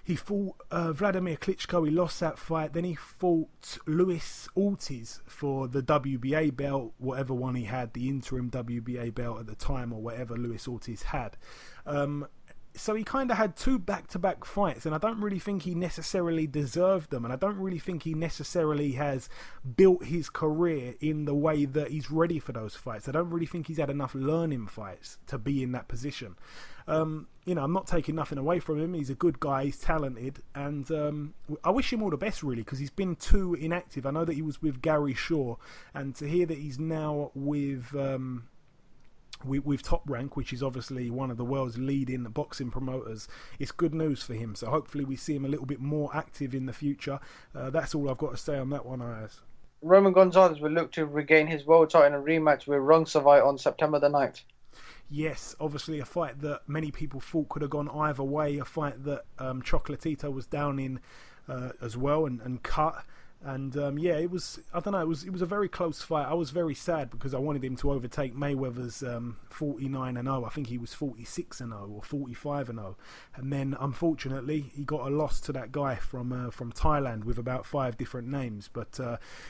He fought Vladimir Klitschko. He lost that fight. Then he fought Luis Ortiz for the WBA belt, whatever one he had, the interim WBA belt at the time, or whatever Luis Ortiz had. So he kind of had 2 back-to-back fights, and I don't really think he necessarily deserved them, and I don't really think he necessarily has built his career in the way that he's ready for those fights. I don't really think he's had enough learning fights to be in that position. I'm not taking nothing away from him. He's a good guy, he's talented, and I wish him all the best, really, because he's been too inactive. I know that he was with Gary Shaw, and to hear that he's now with Top Rank, which is obviously one of the world's leading boxing promoters, it's good news for him. So hopefully we see him a little bit more active in the future. That's all I've got to say on that one, Ayaz. Roman Gonzalez will look to regain his world title in a rematch with Rungsavai on September the 9th. Yes, obviously a fight that many people thought could have gone either way, a fight that Chocolatito was down in as well and cut. And it was, I don't know, it was a very close fight. I was very sad because I wanted him to overtake Mayweather's 49-0. I think he was 46-0 or 45-0. And then unfortunately he got a loss to that guy from Thailand with about 5 different names. But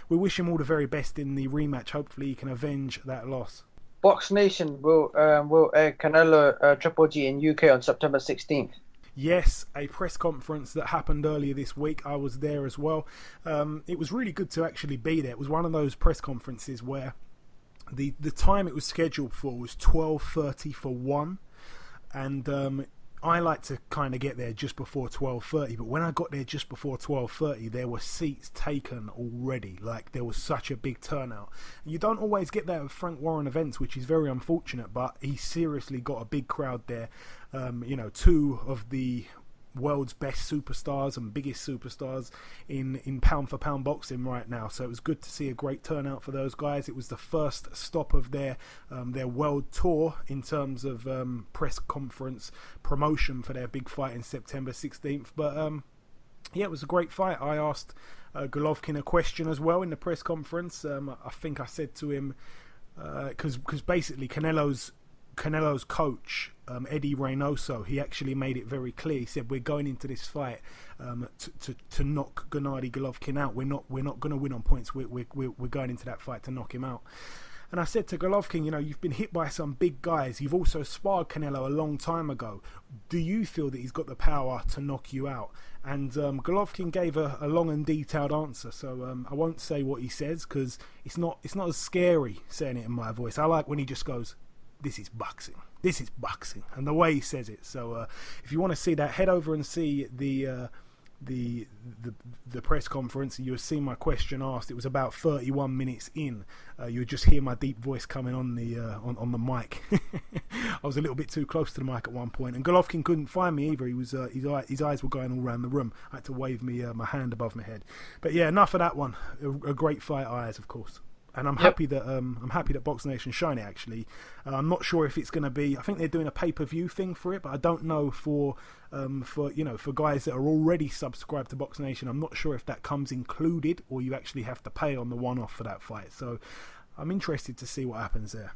we wish him all the very best in the rematch. Hopefully he can avenge that loss. Box Nation will air Canelo Triple G in UK on September 16th. Yes, a press conference that happened earlier this week. I was there as well. It was really good to actually be there. It was one of those press conferences where the time it was scheduled for was 12:30 for 1, and I like to kind of get there just before 12:30, but when I got there just before 12:30, there were seats taken already. Like, there was such a big turnout. You don't always get that at Frank Warren events, which is very unfortunate, but he seriously got a big crowd there. 2 of the world's best superstars and biggest superstars in pound for pound boxing right now, so it was good to see a great turnout for those guys. It was the first stop of their world tour in terms of press conference promotion for their big fight in September 16th. But it was a great fight. I asked Golovkin a question as well in the press conference. I think I said to him, because basically Canelo's coach, Eddie Reynoso, he actually made it very clear. He said, we're going into this fight to knock Gennady Golovkin out. We're not going to win on points. We're going into that fight to knock him out. And I said to Golovkin, you've been hit by some big guys. You've also sparred Canelo a long time ago. Do you feel that he's got the power to knock you out? And Golovkin gave a long and detailed answer. So I won't say what he says because it's not as scary saying it in my voice. I like when he just goes, this is boxing. This is boxing, and the way he says it. So if you want to see that, head over and see the press conference. You'll see my question asked. It was about 31 minutes in. You'll just hear my deep voice coming on the on the mic. I was a little bit too close to the mic at one point, and Golovkin couldn't find me either. He was his eyes were going all around the room. I had to wave my hand above my head. But yeah, enough of that one. A great fight, Ayaz, of course. And I'm happy that Box Nation shown it. Actually, I'm not sure if it's going to be. I think they're doing a pay-per-view thing for it, but I don't know for guys that are already subscribed to Box Nation. I'm not sure if that comes included or you actually have to pay on the one-off for that fight. So I'm interested to see what happens there.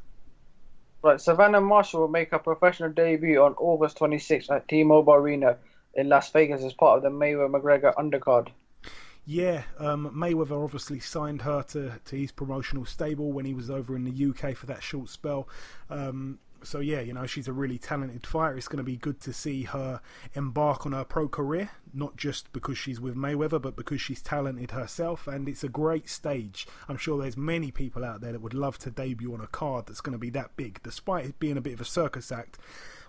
Right, Savannah Marshall will make her professional debut on August 26th at T-Mobile Arena in Las Vegas as part of the Mayweather-McGregor undercard. Yeah, Mayweather obviously signed her to his promotional stable when he was over in the UK for that short spell. So yeah, she's a really talented fighter. It's going to be good to see her embark on her pro career, not just because she's with Mayweather, but because she's talented herself, and it's a great stage. I'm sure there's many people out there that would love to debut on a card that's going to be that big, despite it being a bit of a circus act.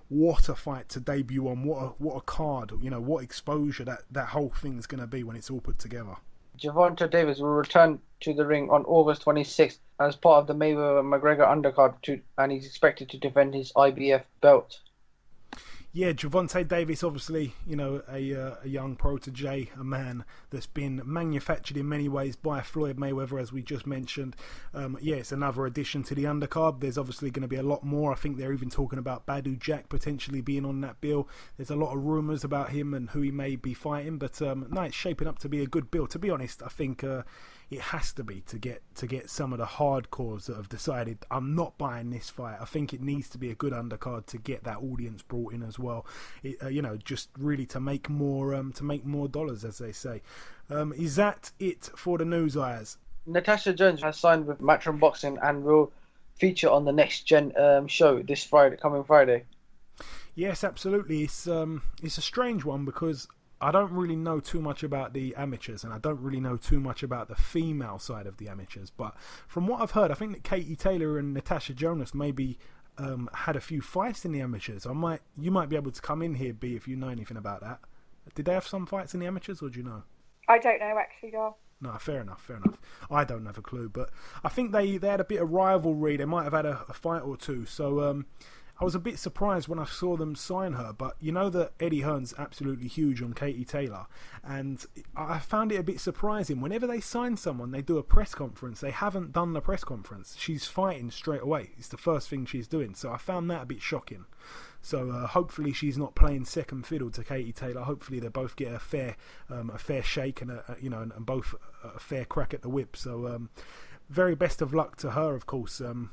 What a fight to debut on, what a card, what exposure that whole thing's going to be when it's all put together. Gervonta Davis will return to the ring on August 26th as part of the Mayweather-McGregor undercard, and he's expected to defend his IBF belt. Yeah, Gervonta Davis, obviously, a young protege, a man that's been manufactured in many ways by Floyd Mayweather, as we just mentioned. It's another addition to the undercard. There's obviously going to be a lot more. I think they're even talking about Badu Jack potentially being on that bill. There's a lot of rumours about him and who he may be fighting, but no, it's shaping up to be a good bill. To be honest, I think it has to be to get some of the hardcores that have decided I'm not buying this fight. I think it needs to be a good undercard to get that audience brought in as well. Just really to make more dollars, as they say. Is that it for the news, Ayaz? Natasha Jones has signed with Matchroom Boxing and will feature on the Next Gen show this coming Friday. Yes, absolutely. It's a strange one because I don't really know too much about the amateurs, and I don't really know too much about the female side of the amateurs. But from what I've heard, I think that Katie Taylor and Natasha Jonas maybe had a few fights in the amateurs. You might be able to come in here, B, if you know anything about that. Did they have some fights in the amateurs, or do you know? I don't know actually, Joel. No, fair enough. I don't have a clue, but I think they had a bit of rivalry. They might have had a fight or two. So I was a bit surprised when I saw them sign her. But you know that Eddie Hearn's absolutely huge on Katie Taylor, and I found it a bit surprising. Whenever they sign someone, they do a press conference. They haven't done the press conference. She's fighting straight away. It's the first thing she's doing. So I found that a bit shocking. So hopefully she's not playing second fiddle to Katie Taylor. Hopefully they both get a fair shake and and both a fair crack at the whip. So very best of luck to her, of course. A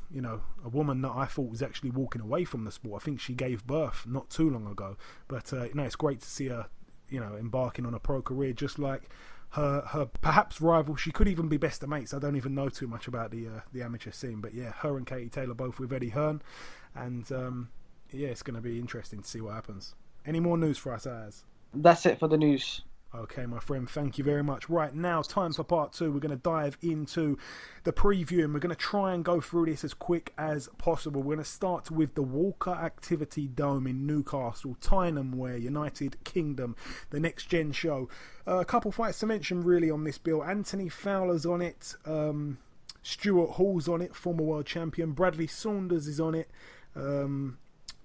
woman that I thought was actually walking away from the sport. I think she gave birth not too long ago. But it's great to see her, embarking on a pro career just like her perhaps rival. She could even be best of mates. I don't even know too much about the amateur scene. But yeah, her and Katie Taylor both with Eddie Hearn, and it's going to be interesting to see what happens. Any more news for us, Ayaz? That's it for the news. Okay, my friend, thank you very much. Right, now, time for part 2. We're going to dive into the preview, and we're going to try and go through this as quick as possible. We're going to start with the Walker Activity Dome in Newcastle, Tyneham, United Kingdom, the Next Gen show. A couple fights to mention, really, on this bill. Anthony Fowler's on it. Stuart Hall's on it, former world champion. Bradley Saunders is on it.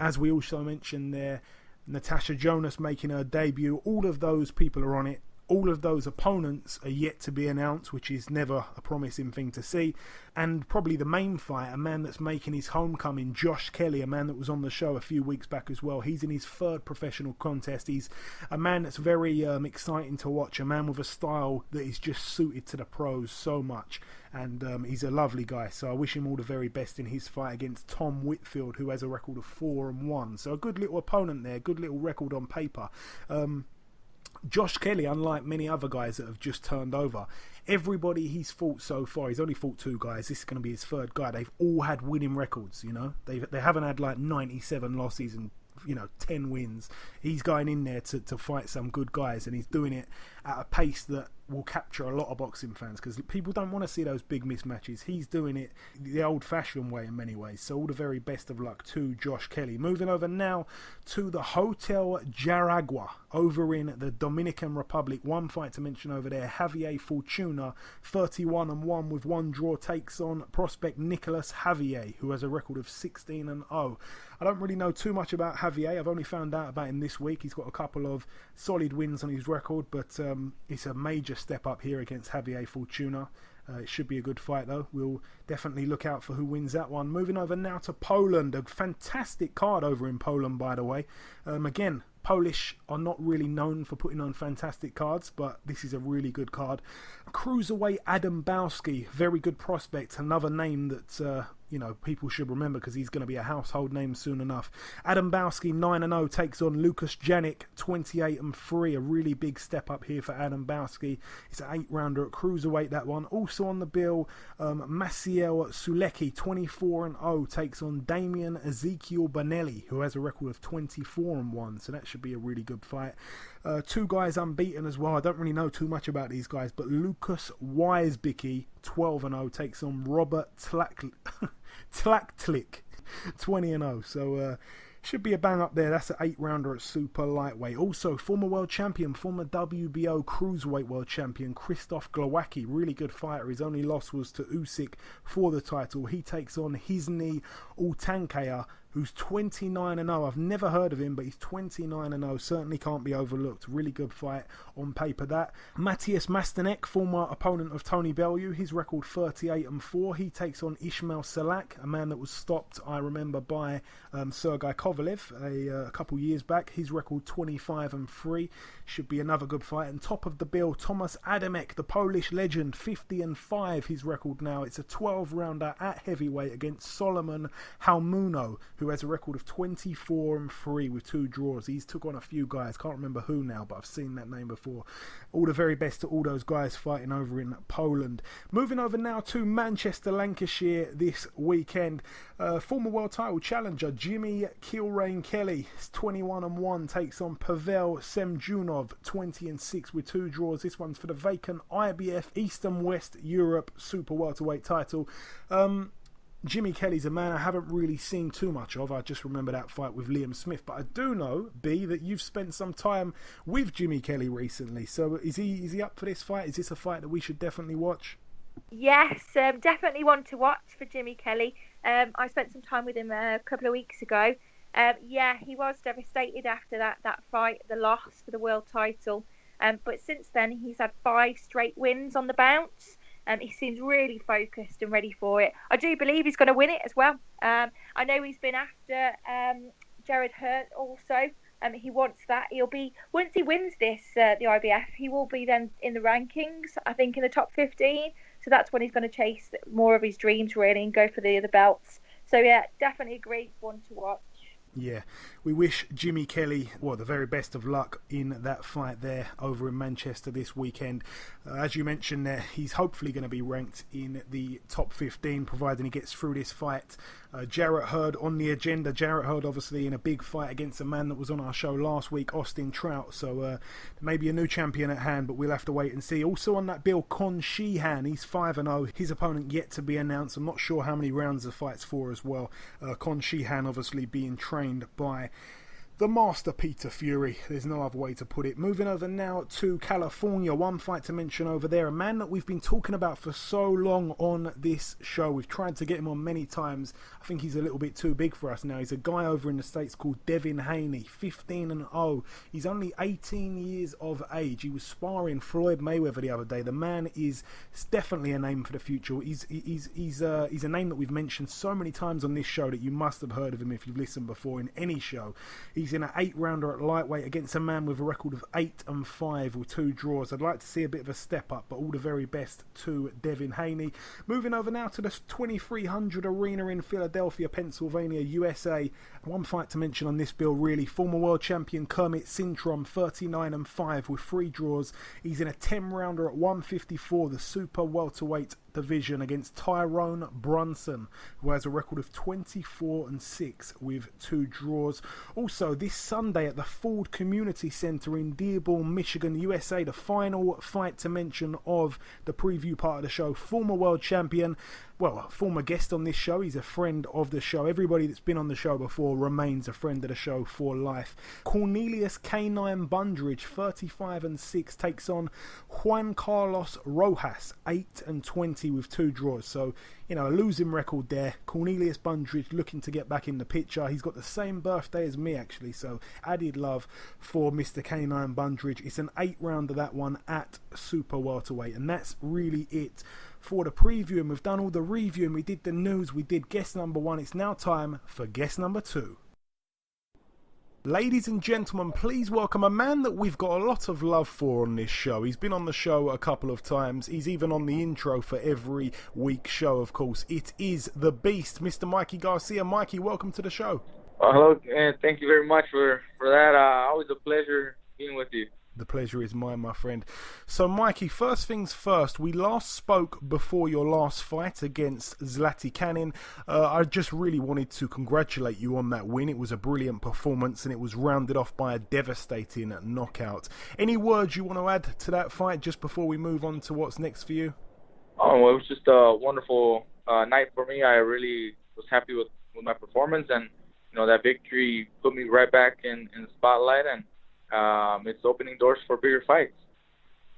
As we also mentioned there, Natasha Jonas making her debut. All of those people are on it. All of those opponents are yet to be announced, which is never a promising thing to see. And probably the main fight, a man that's making his homecoming, Josh Kelly, a man that was on the show a few weeks back as well. He's in his 3rd professional contest. He's a man that's very exciting to watch, a man with a style that is just suited to the pros so much. And he's a lovely guy, so I wish him all the very best in his fight against Tom Whitfield, who has a record of 4-1. So a good little opponent there, good little record on paper. Josh Kelly, unlike many other guys that have just turned over, everybody he's fought so far, he's only fought 2 guys, this is going to be his 3rd guy, they've all had winning records, they haven't had like 97 losses and 10 wins. He's going in there to fight some good guys, and he's doing it at a pace that will capture a lot of boxing fans, because people don't want to see those big mismatches. He's doing it the old-fashioned way in many ways. So all the very best of luck to Josh Kelly. Moving over now to the Hotel Jaragua over in the Dominican Republic. One fight to mention over there, Javier Fortuna, 31-1 with 1 draw, takes on prospect Nicolas Javier, who has a record of 16-0. I don't really know too much about Javier. I've only found out about him this week. He's got a couple of solid wins on his record, but it's a major step up here against Javier Fortuna. It should be a good fight, though. We'll definitely look out for who wins that one. Moving over now to Poland. A fantastic card over in Poland, by the way. Again, Polish are not really known for putting on fantastic cards, but this is a really good card. Cruiserweight Adam Bowski, very good prospect. Another name that people should remember, because he's going to be a household name soon enough. Adam Bowski, 9-0, takes on Lucas Janik, 28-3. A really big step up here for Adam Bowski. It's an 8-rounder at cruiserweight, that one. Also on the bill, Maciel Sulecki, 24-0, takes on Damian Ezekiel Bonelli, who has a record of 24-1. So that should be a really good fight. 2 guys unbeaten as well. I don't really know too much about these guys, but Lucas Weisbicki, 12-0, takes on Robert Tlaktlik, 20-0. So should be a bang up there. That's an 8-rounder at super lightweight. Also, former world champion, former WBO cruiserweight world champion Krzysztof Glowacki, really good fighter. His only loss was to Usyk for the title. He takes on Hisni Altankaya, who's 29-0. I've never heard of him, but he's 29-0. Certainly can't be overlooked. Really good fight on paper, that. Matthias Mastanek, former opponent of Tony Bellew, his record 38-4. He takes on Ismail Salak, a man that was stopped, I remember, by Sergei Kovalev a couple years back. His record 25-3. Should be another good fight. And top of the bill, Thomas Adamek, the Polish legend, 50-5. His record now. It's a 12-rounder at heavyweight against Solomon Halmuno, who has a record of 24-3 with 2 draws. He's took on a few guys. Can't remember who now, but I've seen that name before. All the very best to all those guys fighting over in Poland. Moving over now to Manchester, Lancashire this weekend. Former world title challenger Jimmy Kilrain Kelly, 21-1, takes on Pavel Semjonov, 20-6 with 2 draws. This one's for the vacant IBF East and West Europe Super Welterweight title. Jimmy Kelly's a man I haven't really seen too much of. I just remember that fight with Liam Smith. But I do know, B, that you've spent some time with Jimmy Kelly recently. So is he up for this fight? Is this a fight that we should definitely watch? Yes, definitely one to watch for Jimmy Kelly. I spent some time with him a couple of weeks ago. Yeah, he was devastated after that fight, the loss for the world title. But since then, he's had 5 straight wins on the bounce. He seems really focused and ready for it. I do believe he's going to win it as well. I know he's been after Jared Hurt also. He wants that. He'll be, once he wins this, the IBF, he will be then in the rankings, I think in the top 15. So that's when he's going to chase more of his dreams, really, and go for the other belts. So, yeah, definitely a great one to watch. Yeah, we wish Jimmy Kelly, well, the very best of luck in that fight there over in Manchester this weekend. As you mentioned there, he's hopefully going to be ranked in the top 15, providing he gets through this fight. Jarrett Hurd on the agenda. Jarrett Hurd obviously in a big fight against a man that was on our show last week, Austin Trout. So maybe a new champion at hand, but we'll have to wait and see. Also on that bill, Con Sheehan. He's 5-0. His opponent yet to be announced. I'm not sure how many rounds the fight's for as well. Con Sheehan obviously being trained by the master Peter Fury. There's no other way to put it. Moving over now to California. One fight to mention over there. A man that we've been talking about for so long on this show. We've tried to get him on many times. I think he's a little bit too big for us now. He's a guy over in the States called Devin Haney. 15-0. He's only 18 years of age. He was sparring Floyd Mayweather the other day. The man is definitely a name for the future. He's a name that we've mentioned so many times on this show that you must have heard of him if you've listened before in any show. He's in an 8-rounder at lightweight against a man with a record of 8-5 with 2 draws. I'd like to see a bit of a step up, but all the very best to Devin Haney. Moving over now to the 2300 arena in Philadelphia, Pennsylvania, USA. One fight to mention on this bill, really. Former world champion Kermit Sintrom, 39-5 with 3 draws. He's in a 10-rounder at 154, the super welterweight division, against Tyrone Brunson, who has a record of 24-6 with 2 draws. Also, this Sunday at the Ford Community Center in Dearborn, Michigan, USA, the final fight to mention of the preview part of the show. Former world champion, well, former guest on this show. He's a friend of the show. Everybody that's been on the show before remains a friend of the show for life. Cornelius K9 Bundridge, 35-6, takes on Juan Carlos Rojas, 8-20 with 2 draws. So, you know, a losing record there. Cornelius Bundridge looking to get back in the picture. He's got the same birthday as me, actually, so added love for Mr. K9 Bundridge. It's an 8-rounder, that one, at super welterweight, and that's really it for the preview. And we've done all the reviewing, we did the news, we did guest number 1. It's now time for guest number 2. Ladies and gentlemen, please welcome a man that we've got a lot of love for on this show. He's been on the show a couple of times. He's even on the intro for every week's show, of course. It is the Beast, Mr. Mikey Garcia. Mikey, welcome to the show. Hello, and thank you very much for that. Always a pleasure being with you. The pleasure is mine, my friend. So, Mikey, first things first, we last spoke before your last fight against Zlaticanin. I just really wanted to congratulate you on that win. It was a brilliant performance, and it was rounded off by a devastating knockout. Any words you want to add to that fight just before we move on to what's next for you? Oh, well, it was just a wonderful night for me. I really was happy with my performance, and you know, that victory put me right back in the spotlight, and it's opening doors for bigger fights.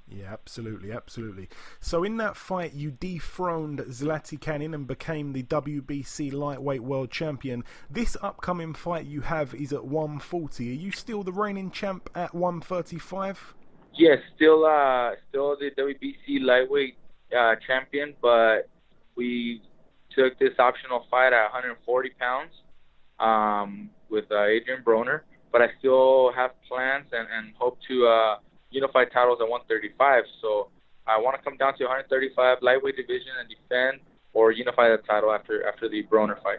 Yeah, absolutely, absolutely. So in that fight, you dethroned Zlaticanin and became the WBC lightweight world champion. This upcoming fight you have is at 140. Are you still the reigning champ at 135? Yes, still the WBC lightweight champion, but we took this optional fight at 140 pounds with Adrien Broner. But I still have plans and hope to unify titles at 135. So I want to come down to 135 lightweight division and defend or unify the title after the Broner fight.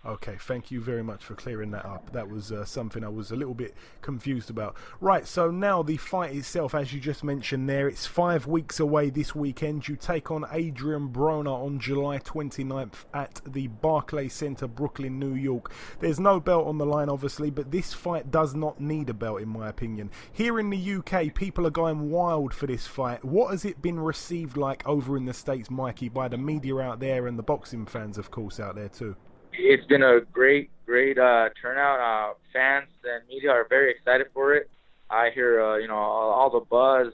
Okay, thank you very much for clearing that up. That was something I was a little bit confused about. Right, so now the fight itself, as you just mentioned there, it's 5 weeks away this weekend. You take on Adrien Broner on July 29th at the Barclays Center, Brooklyn, New York. There's no belt on the line, obviously, but this fight does not need a belt, in my opinion. Here in the UK, people are going wild for this fight. What has it been received like over in the States, Mikey, by the media out there and the boxing fans, of course, out there too? It's been a great turnout. Fans and media are very excited for it. I hear, all the buzz,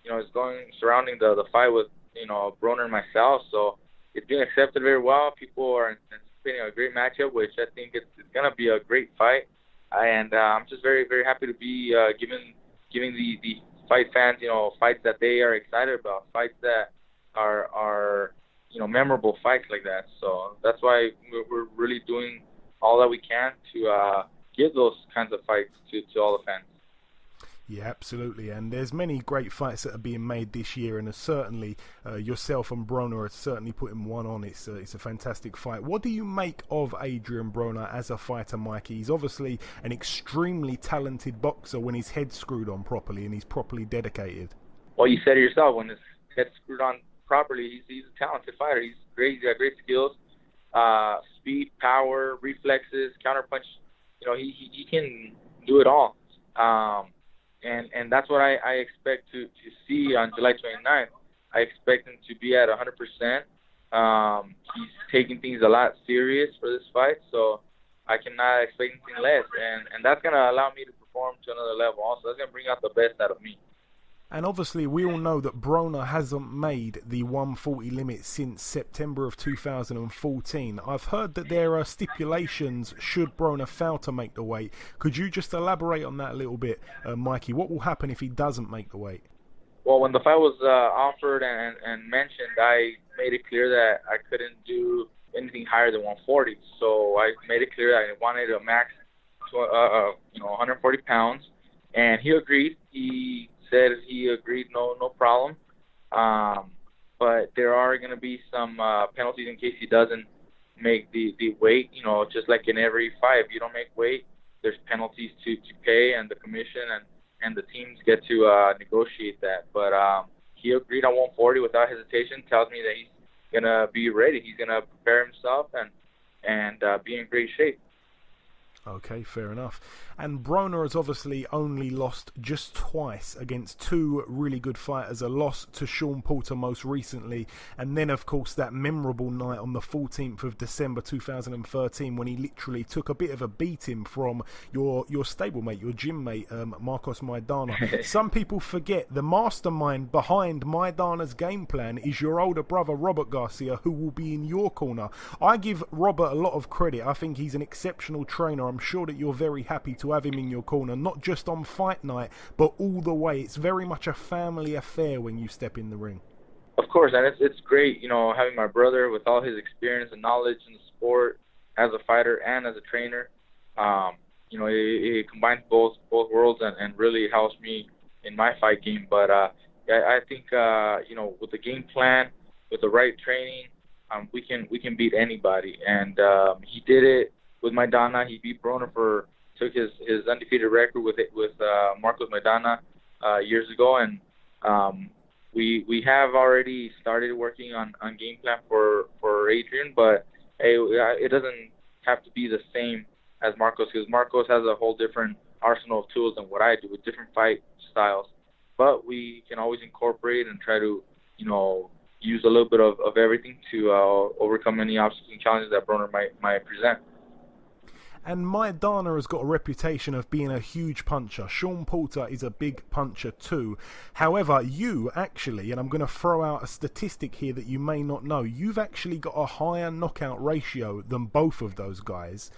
is surrounding the fight with, Broner and myself. So it's being accepted very well. People are anticipating a great matchup, which I think it's going to be a great fight. And I'm just very, very happy to be giving the fight fans, fights that they are excited about, fights that are memorable fights like that. So that's why we're really doing all that we can to give those kinds of fights to all the fans. Yeah, absolutely. And there's many great fights that are being made this year, and certainly yourself and Broner are certainly putting one on. It's a fantastic fight. What do you make of Adrien Broner as a fighter, Mikey? He's obviously an extremely talented boxer when his head's screwed on properly and he's properly dedicated. Well, you said it yourself. When his head's screwed on properly, he's a talented fighter. He's great. He's got great skills, speed, power, reflexes, counterpunch. He can do it all. And that's what I expect to see on July 29th. I expect him to be at 100%. He's taking things a lot serious for this fight, so I cannot expect anything less. And that's going to allow me to perform to another level also. That's going to bring out the best out of me. And obviously, we all know that Broner hasn't made the 140 limit since September of 2014. I've heard that there are stipulations should Broner fail to make the weight. Could you just elaborate on that a little bit, Mikey? What will happen if he doesn't make the weight? Well, when the fight was offered and mentioned, I made it clear that I couldn't do anything higher than 140. So I made it clear that I wanted a max, 140 pounds, and he agreed. He said he agreed, no problem. But there are going to be some penalties in case he doesn't make the weight. Just like in every fight, if you don't make weight, there's penalties to pay, and the commission and the teams get to negotiate that. But he agreed on 140 without hesitation. Tells me that he's going to be ready. He's going to prepare himself and be in great shape. Okay, fair enough. And Broner has obviously only lost just twice against two really good fighters. A loss to Sean Porter most recently, and then of course that memorable night on the 14th of December 2013 when he literally took a bit of a beating from your stablemate, your gym mate, Marcos Maidana. Some people forget the mastermind behind Maidana's game plan is your older brother Robert Garcia, who will be in your corner. I give Robert a lot of credit. I think he's an exceptional trainer. I'm sure that you're very happy to have him in your corner, not just on fight night, but all the way. It's very much a family affair when you step in the ring. Of course, and it's great, having my brother with all his experience and knowledge in the sport as a fighter and as a trainer. It combines both worlds and really helps me in my fight game. But I think with the game plan, with the right training, we can beat anybody. And he did it with Maidana. He beat Broner took his undefeated record with Marcos Maidana years ago, and we have already started working on game plan for Adrien, but it doesn't have to be the same as Marcos, because Marcos has a whole different arsenal of tools than what I do with different fight styles. But we can always incorporate and try to use a little bit of everything to overcome any obstacles and challenges that Broner might present. And Maidana has got a reputation of being a huge puncher. Sean Porter is a big puncher too. However, you actually, and I'm going to throw out a statistic here that you may not know, you've actually got a higher knockout ratio than both of those guys.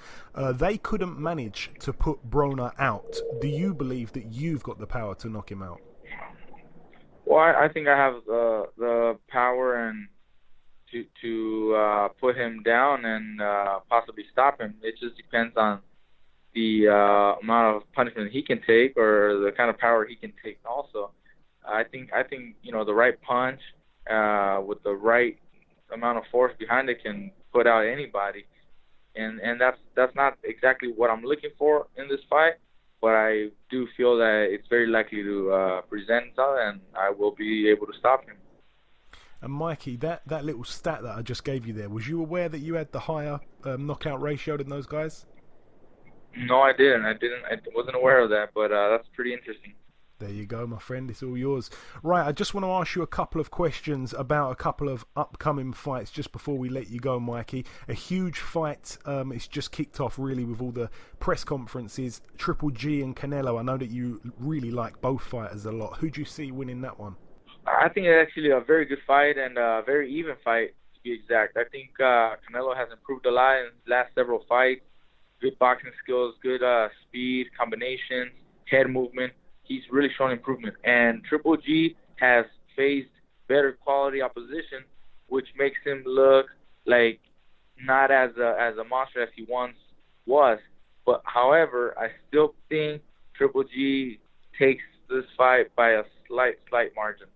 They couldn't manage to put Broner out. Do you believe that you've got the power to knock him out? Well, I think I have the power and to put him down and possibly stop him. It just depends on the amount of punishment he can take or the kind of power he can take also. I think the right punch with the right amount of force behind it can put out anybody. And that's not exactly what I'm looking for in this fight, but I do feel that it's very likely to present itself, and I will be able to stop him. And Mikey, that little stat that I just gave you there, was you aware that you had the higher knockout ratio than those guys? No, I didn't. I wasn't aware of that, but that's pretty interesting. There you go, my friend. It's all yours. Right, I just want to ask you a couple of questions about a couple of upcoming fights just before we let you go, Mikey. A huge fight. It's just kicked off, really, with all the press conferences. Triple G and Canelo. I know that you really like both fighters a lot. Who do you see winning that one? I think it's actually a very good fight and a very even fight, to be exact. I think Canelo has improved a lot in his last several fights. Good boxing skills, good speed, combinations, head movement. He's really shown improvement. And Triple G has faced better quality opposition, which makes him look like not as a monster as he once was. But however, I still think Triple G takes this fight by a slight margin.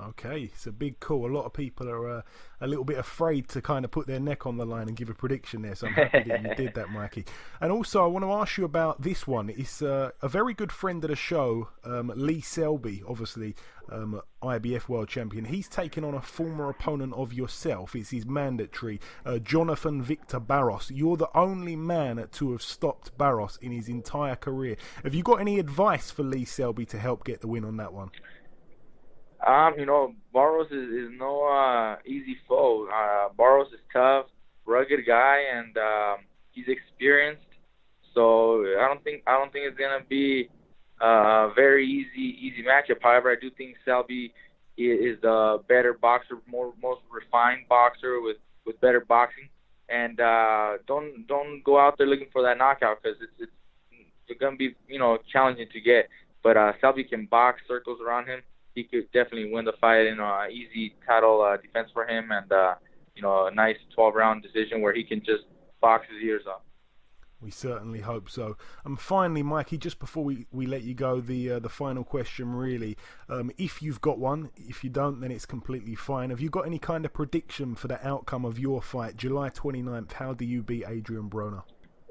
Okay, it's a big call. A lot of people are a little bit afraid to kind of put their neck on the line and give a prediction there, so I'm happy that you did that, Mikey. And also, I want to ask you about this one. It's a very good friend of the show, Lee Selby, obviously IBF World Champion. He's taken on a former opponent of yourself. It's his mandatory, Jonathan Victor Barros. You're the only man to have stopped Barros in his entire career. Have you got any advice for Lee Selby to help get the win on that one? Barros is no easy foe. Barros is tough, rugged guy, and he's experienced. So I don't think it's gonna be a very easy matchup. However, I do think Selby is the better boxer, most refined boxer with better boxing. And don't go out there looking for that knockout because it's gonna be challenging to get. But Selby can box circles around him. He could definitely win the fight in an easy title defense for him, and a nice 12-round decision where he can just box his ears off. We certainly hope so. And finally, Mikey, just before we let you go, the final question really, if you've got one, if you don't, then it's completely fine. Have you got any kind of prediction for the outcome of your fight, July 29th? How do you beat Adrien Broner?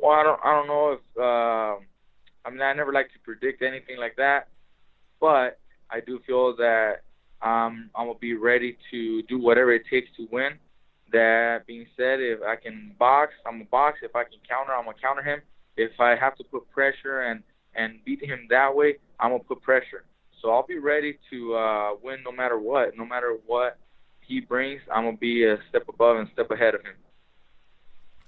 Well, I don't know if I never like to predict anything like that, but I do feel that I'm going to be ready to do whatever it takes to win. That being said, if I can box, I'm going to box. If I can counter, I'm going to counter him. If I have to put pressure and beat him that way, I'm going to put pressure. So I'll be ready to win no matter what. No matter what he brings, I'm going to be a step above and step ahead of him.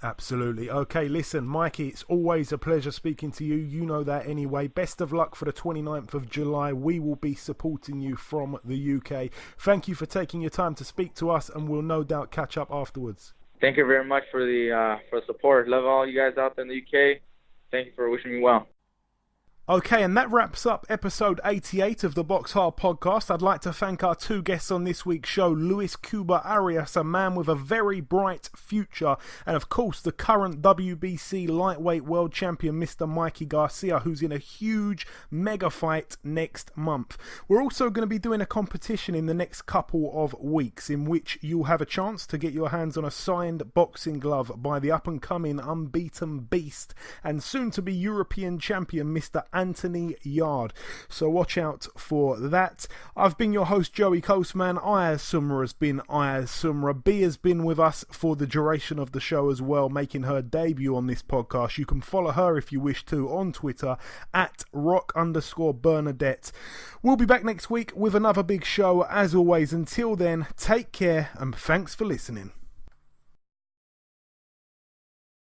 Absolutely. Okay, listen, Mikey, it's always a pleasure speaking to you. You know that anyway. Best of luck for the 29th of July. We will be supporting you from the UK. Thank you for taking your time to speak to us, and we'll no doubt catch up afterwards. Thank you very much for the support. Love all you guys out there in the UK. Thank you for wishing me well. Okay, and that wraps up episode 88 of the Boxhard podcast. I'd like to thank our two guests on this week's show, Luis Cuba Arias, a man with a very bright future, and of course the current WBC lightweight world champion, Mr. Mikey Garcia, who's in a huge mega fight next month. We're also going to be doing a competition in the next couple of weeks in which you'll have a chance to get your hands on a signed boxing glove by the up-and-coming unbeaten beast and soon-to-be European champion, Mr. Anthony Yard. So watch out for that. I've been your host, Joey Coastman. Ayaz Sumra has been Ayaz Sumra. B has been with us for the duration of the show as well, making her debut on this podcast. You can follow her if you wish to on Twitter at @rock_Bernadette. We'll be back next week with another big show. As always, until then, take care and thanks for listening.